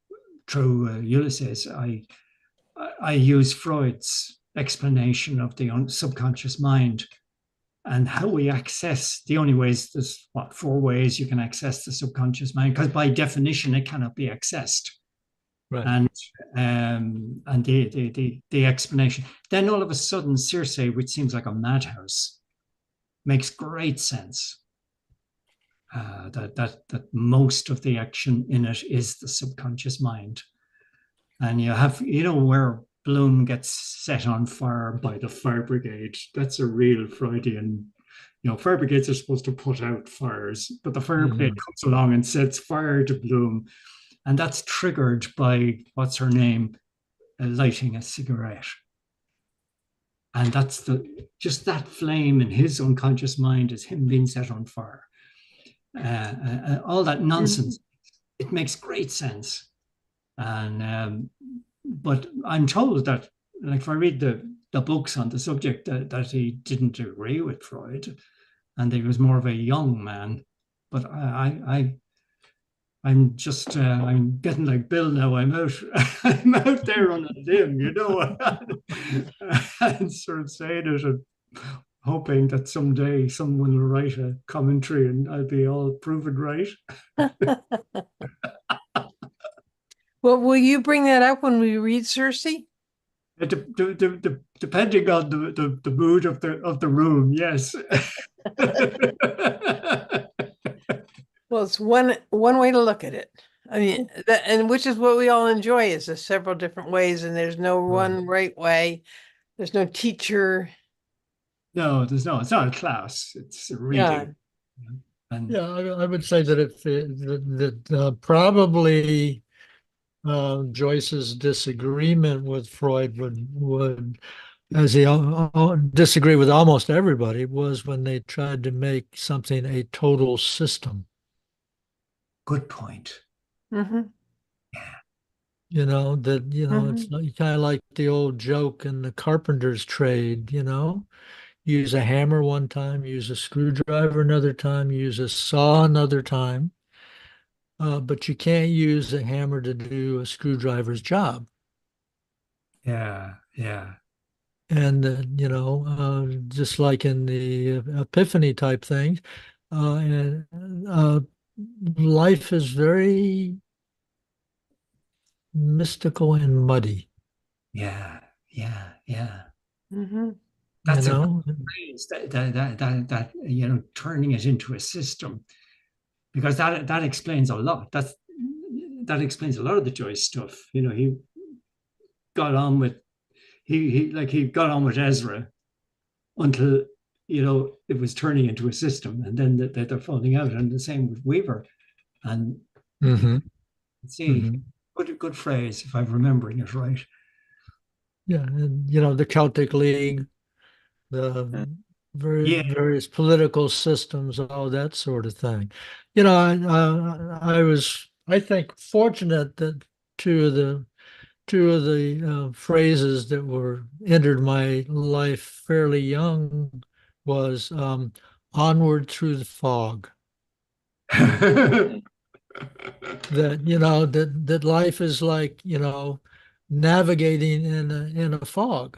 Ulysses, I use Freud's explanation of the subconscious mind and how we access. The only ways, there's 4 ways you can access the subconscious mind, because by definition it cannot be accessed. Right. And the explanation. Then all of a sudden, Circe, which seems like a madhouse, makes great sense. That most of the action in it is the subconscious mind, and you have, where Bloom gets set on fire by the fire brigade. That's a real Freudian. Fire brigades are supposed to put out fires, but the fire brigade comes along and sets fire to Bloom. And that's triggered by, what's her name, lighting a cigarette. And that's just that flame in his unconscious mind is him being set on fire. All that nonsense, it makes great sense. And but I'm told that, like, if I read the books on the subject, that he didn't agree with Freud, and he was more of a young man. But I'm just, I'm getting like Bill now. I'm out there on a limb, and sort of saying it and hoping that someday someone will write a commentary and I'll be all proven right. Well, will you bring that up when we read Circe? Depending on the mood of the room, yes. Well, it's one way to look at it. I mean, and which is what we all enjoy, is there's several different ways, and there's no one right way. There's no teacher. No, there's no. It's not a class. It's a reading. Yeah, I would say that probably Joyce's disagreement with Freud would, as he disagree with almost everybody, was when they tried to make something a total system. Good point. Mm-hmm. It's kind of like the old joke in the carpenter's trade, use a hammer one time, use a screwdriver another time, use a saw another time. But you can't use a hammer to do a screwdriver's job. Yeah. And, just like in the epiphany type things, life is very mystical and muddy. Yeah. Mm-hmm. That's a phrase that turning it into a system, because that explains a lot. That explains a lot of the Joyce stuff. He got on with he got on with Ezra until it was turning into a system, and then that they're falling out. And the same with Weaver. And Mhm. see, Mhm. good phrase, if I'm remembering it right. Yeah, and the Celtic League, the Yeah. various political systems, all that sort of thing. I was, I think, fortunate that two of the phrases that were entered my life fairly young was onward through the fog. That life is like, navigating in a fog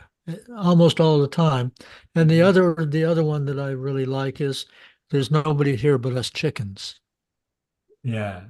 almost all the time. And the other one that I really like is there's nobody here but us chickens. Yeah.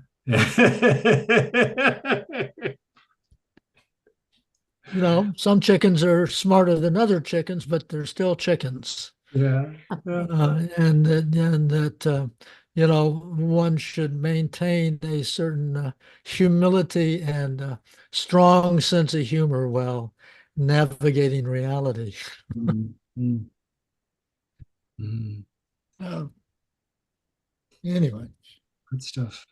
Some chickens are smarter than other chickens, but they're still chickens. Yeah. And that one should maintain a certain humility and strong sense of humor while navigating reality. Mm, mm, mm. Uh, anyway, Good stuff.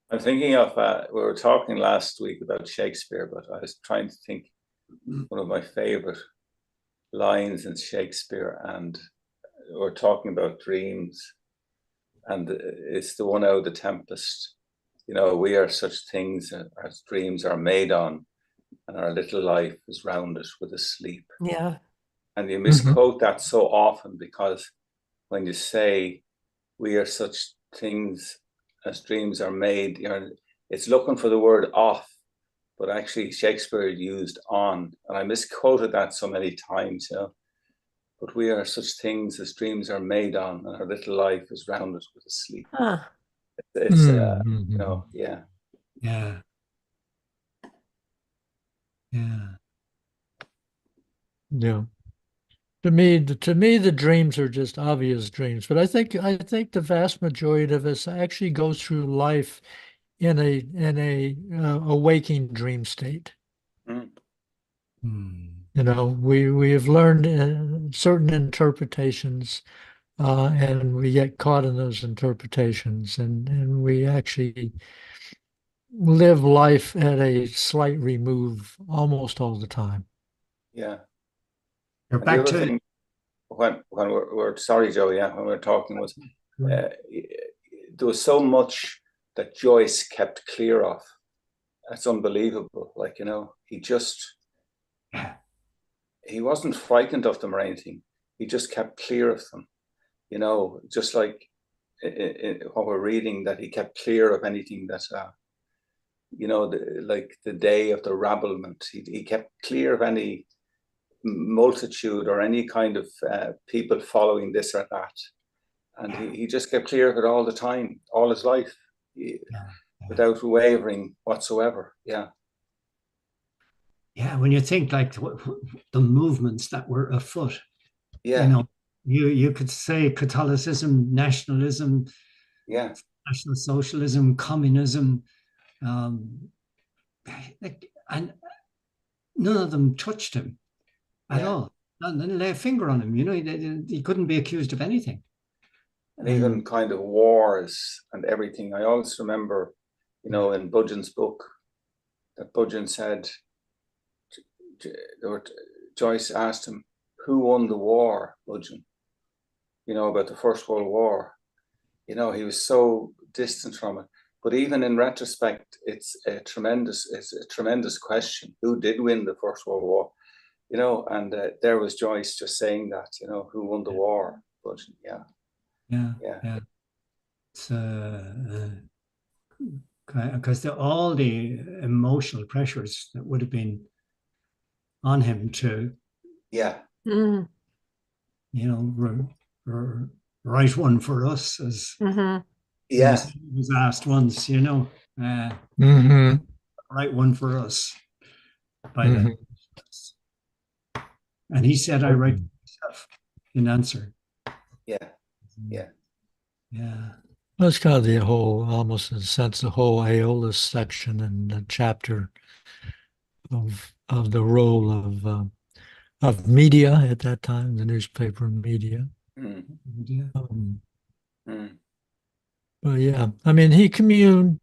I'm thinking of, we were talking last week about Shakespeare, but I was trying to think one of my favorite lines in Shakespeare, and we're talking about dreams, and it's the one out of The Tempest. We are such things as dreams are made on, and our little life is rounded with a sleep. Yeah. And you misquote that so often, because when you say we are such things as dreams are made, it's looking for the word off, but actually Shakespeare used on, and I misquoted that so many times. But we are such things as dreams are made on, and our little life is rounded with a sleep. Huh. It's Yeah. Yeah. Yeah. To me, the dreams are just obvious dreams, but I think the vast majority of us actually go through life in a waking dream state. Mm. We have learned certain interpretations, and we get caught in those interpretations, and we actually live life at a slight remove almost all the time. Yeah. You're And the back other to thing, when we're sorry, Joe, when we're talking, was there was so much that Joyce kept clear of. That's unbelievable. He wasn't frightened of them or anything. He just kept clear of them. Just like what we're reading, that he kept clear of anything that, like the day of the rabblement. He kept clear of any multitude or any kind of people following this or that. And he just kept clear of it all the time, all his life, without wavering whatsoever. Yeah. Yeah, when you think like the movements that were afoot, Yeah. You could say Catholicism, nationalism, National Socialism, communism, and none of them touched him at all. And then lay a finger on him. He couldn't be accused of anything. And even kind of wars and everything. I always remember, in Budgeon's book, that Budgeon said, Joyce asked him, who won the war, Budgeon? About the First World War. He was so distant from it. But even in retrospect, it's a tremendous question. Who did win the First World War? And there was Joyce just saying that, who won the war? Budgeon, yeah. It's because all the emotional pressures that would have been on him to write one for us, as was asked once, write one for us by them. And he said, I write myself in answer. Yeah. That's kind of the whole, almost in a sense, the whole Aeolus section and the chapter of the role of media at that time, the newspaper media. Mm, Yeah. mm, But yeah, I mean, he communed,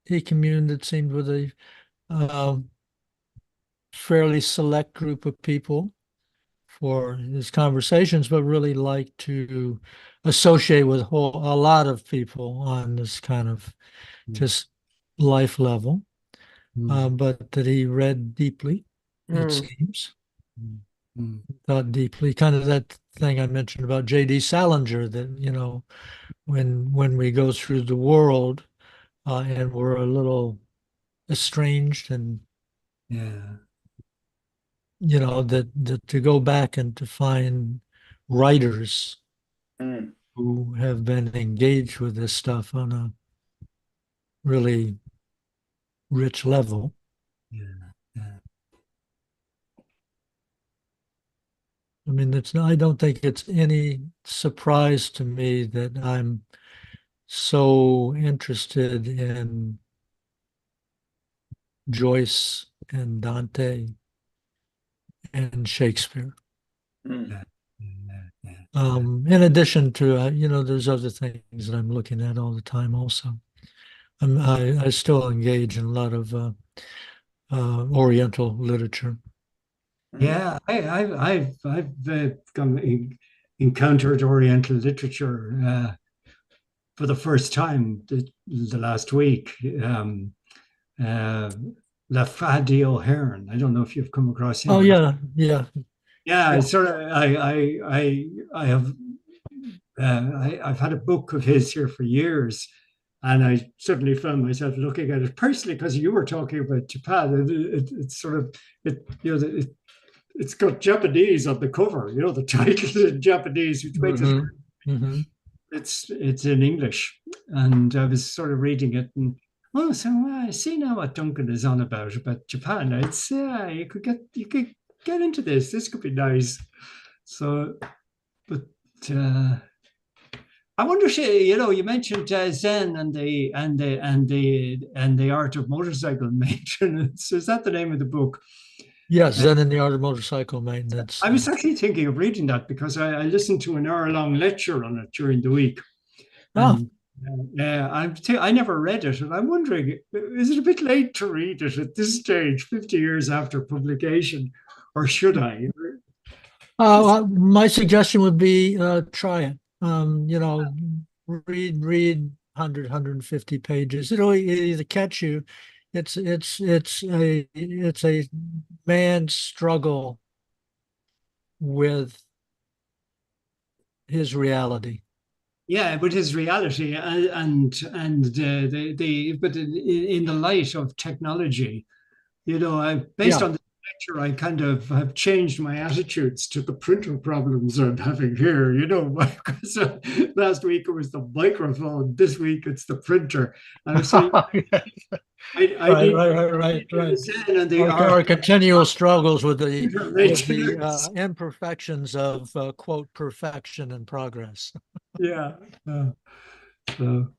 it seemed, with a um, fairly select group of people for his conversations, but really liked to associate with a lot of people on this kind of just life level. But that he read deeply, it Mm. seems, Mm. thought deeply. Kind of that thing I mentioned about J.D. Salinger, that, you know, when we go through the world and we're a little estranged, and Yeah. you know, that to go back and to find writers mm. who have been engaged with this stuff on a really rich level. Yeah. Yeah. I mean, I don't think it's any surprise to me that I'm so interested in Joyce and Dante and Shakespeare. Mm. Yeah. Yeah. Yeah. In addition to, you know, there's other things that I'm looking at all the time also. I still engage in a lot of Oriental literature. Yeah, encountered Oriental literature for the first time the last week. La Fadi O'Hearn. I don't know if you've come across him. Oh yeah, yeah. Yeah, Yeah. I have I've had a book of his here for years, and I suddenly found myself looking at it personally because you were talking about Japan. It's sort of it's got Japanese on the cover. You know, the title's in Japanese, which makes it. Mm-hmm. It's in English, and I was sort of reading it, and oh, so I see now what Duncan is on about Japan. It's you could get into this. This could be nice. So, but I wonder, you know, you mentioned Zen and the art of motorcycle maintenance. Is that the name of the book? Yes, Zen in the Art of Motorcycle Maintenance. I was actually thinking of reading that because I listened to an hour-long lecture on it during the week. Oh. And I never read it, and I'm wondering, is it a bit late to read it at this stage, 50 years after publication, or should I? My suggestion would be try it. You know, read 150 pages. It'll either catch you. It's a man's struggle with his reality. Yeah, but his reality, but in the light of technology, you know, based on the lecture, I kind of have changed my attitudes to the printer problems I'm having here. You know, because last week it was the microphone, this week it's the printer. And I'm saying, right. Our continual struggles with the imperfections of quote perfection and progress. Yeah.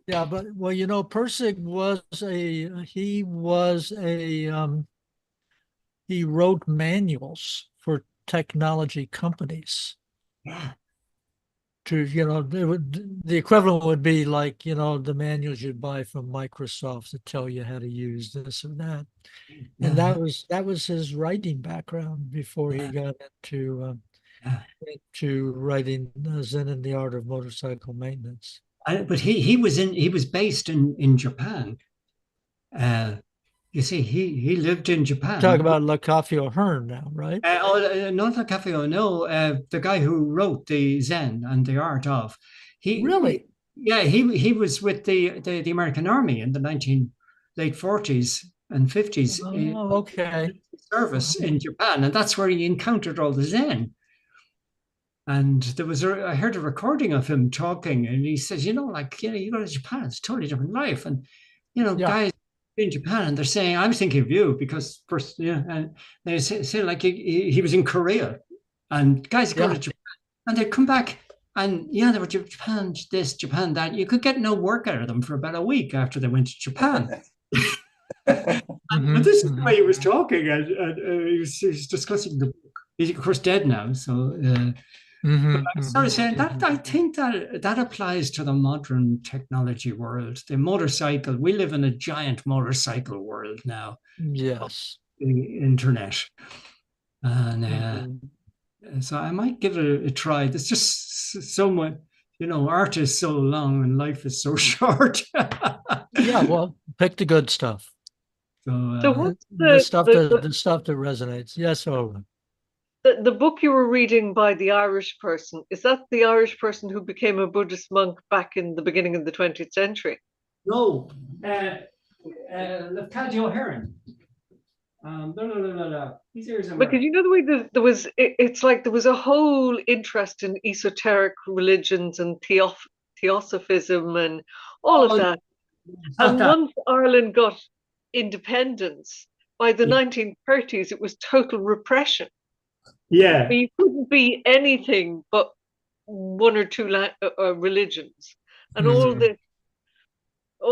Yeah, but well, you know, Pirsig he wrote manuals for technology companies. Yeah. To, you know, the equivalent would be like, you know, the manuals you'd buy from Microsoft that tell you how to use this and that. And that was his writing background before he got into writing Zen in the Art of Motorcycle Maintenance. But he was based in Japan. You see, he lived in Japan. Talk about Le Café O'Hearn now, right? Not Le Café O'Hearn, no. The guy who wrote the Zen and the Art of. Really? He was with the American Army in the late 40s and 50s. Oh, okay. Service in Japan, and that's where he encountered all the Zen. And I heard a recording of him talking, and he says, you know, like, you know, you go to Japan, it's a totally different life. And, you know, guys in Japan, and they're saying, I'm thinking of you because first, yeah, and they say like he was in Korea, and guys go to Japan, and they come back, and yeah, they were Japan this, Japan that. You could get no work out of them for about a week after they went to Japan. And this is the way he was talking, and he was discussing the book. He's of course dead now, so Mhm, I'm sorry, mhm, saying that mhm. I think that applies to the modern technology world. The motorcycle, we live in a giant motorcycle world now, Yes. the internet. And Mhm. so I might give it a try. There's just so much, art is so long and life is so short. Yeah, well, pick the good stuff. So, So The, what's the the stuff that resonates. Yes, Owen. the book you were reading by the Irish person? Is that the Irish person who became a Buddhist monk back in the beginning of the 20th century? no, Lefkadji O'Hearn. No. He's here somewhere. Because you know the way that there was, it's like there was a whole interest in esoteric religions and theosophism and all of Oh, that. not And that. once Ireland got independence, by the Yeah. 1930s, it was total repression. Yeah. You couldn't be anything but one or two religions, and all Mhm. this,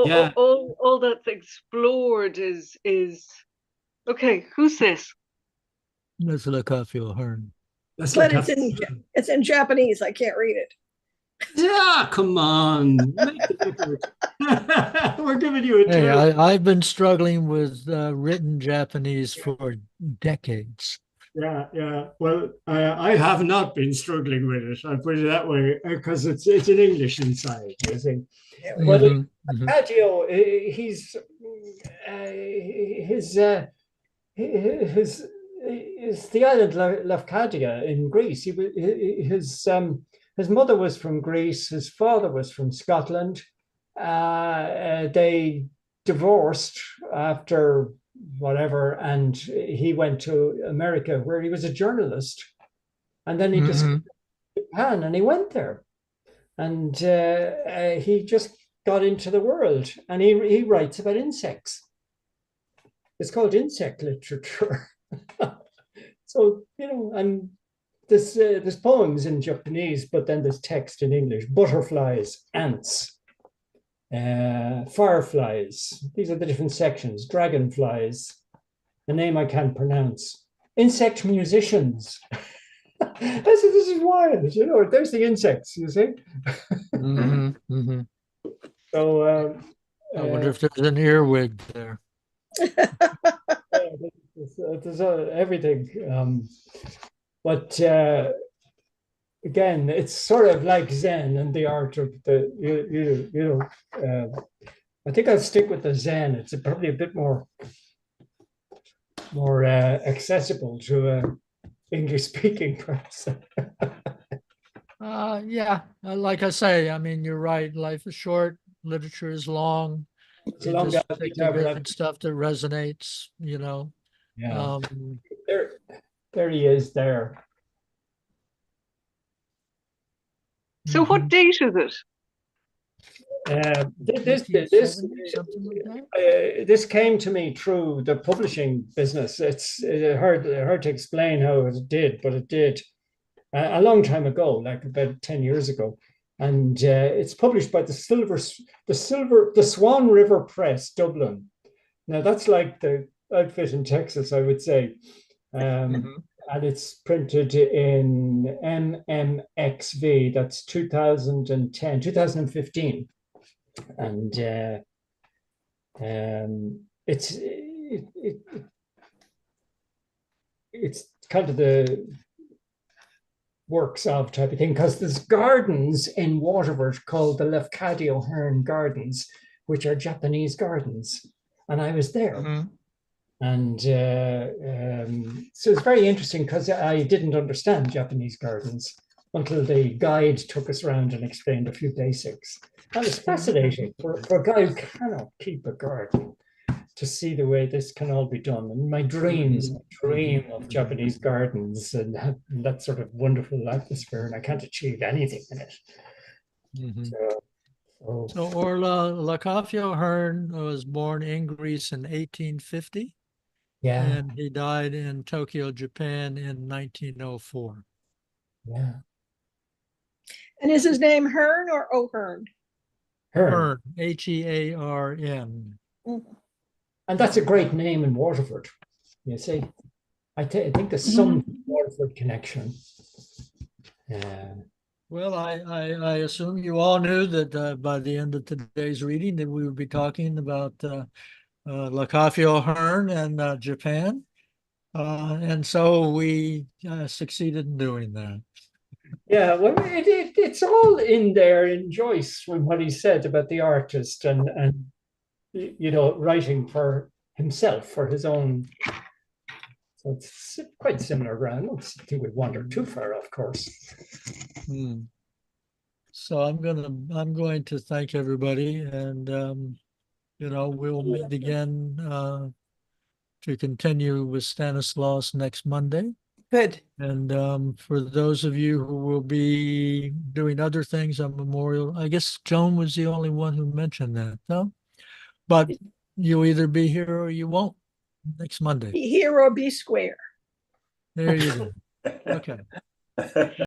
Yeah. all that's explored is okay. Who's this? Let's look up your Hearn. Let's But look up. it's in Japanese. I can't read it. Yeah, come on. Make the effort. We're giving you a Hey, clue. I've been struggling with written Japanese for decades. Yeah. Well, I have not been struggling with it. I'll put it that way, because it's in English inside, you see. Well, Mhm, mhm. Adagio, he's his the island Lefkadia in Greece. His mother was from Greece. His father was from Scotland. They divorced after whatever, and he went to America where he was a journalist, and then he discovered Mhm. Japan, and he went there, and he just got into the world, and he writes about insects. It's called insect literature. So, and there's poems in Japanese, but then there's text in English. Butterflies, ants, fireflies. These are the different sections. Dragonflies, a name I can't pronounce. Insect musicians. This is wild, there's the insects, you see. Mhm, mhm. So I wonder if there's an earwig there. there's everything. But again, it's sort of like Zen and the art of I think I'll stick with the Zen. It's probably a bit more accessible to a English speaking person. Yeah, like I say, I mean, you're right. Life is short, literature is long. It's You long just as pick we the have good stuff that resonates, Yeah, Um, there he is there. So what mhm. date is it? This came to me through the publishing business. It's hard to explain how it did, but it did a long time ago, like about 10 years ago. And it's published by the Swan River Press, Dublin. Now that's like the outfit in Texas, I would say. Mhm. And it's printed in MMXV, that's 2015. And it's kind of the works of type of thing, because there's gardens in Waterford called the Lefkadji O'Hearn Gardens, which are Japanese gardens. And I was there. Mhm. And so it's very interesting, because I didn't understand Japanese gardens until the guide took us around and explained a few basics. And it's fascinating for a guy who cannot keep a garden to see the way this can all be done. And my dreams, I dream of Japanese gardens and that sort of wonderful atmosphere, and I can't achieve anything in it. Mhm. So So Orla Lefkadji O'Hearn was born in Greece in 1850, yeah, and he died in Tokyo, Japan in 1904. yeah. And is his name Hearn or O'Hearn? Hearn. Hearn, Hearn. And that's a great name in Waterford, you see. I think there's some Waterford connection. Well, I assume you all knew that by the end of today's reading that we would be talking about Lakafi O'Hearn and Japan. And so we succeeded in doing that. Yeah, well, it's all in there in Joyce when what he said about the artist and you know, writing for himself, for his own. So it's quite similar ground. I don't think we wander too far, of course. So I'm going to thank everybody, and you know, we'll meet again to continue with Stanislaus next Monday. Good. And for those of you who will be doing other things on Memorial, I guess Joan was the only one who mentioned that, no? But you'll either be here or you won't next Monday. Be here or be square. There you go. Okay.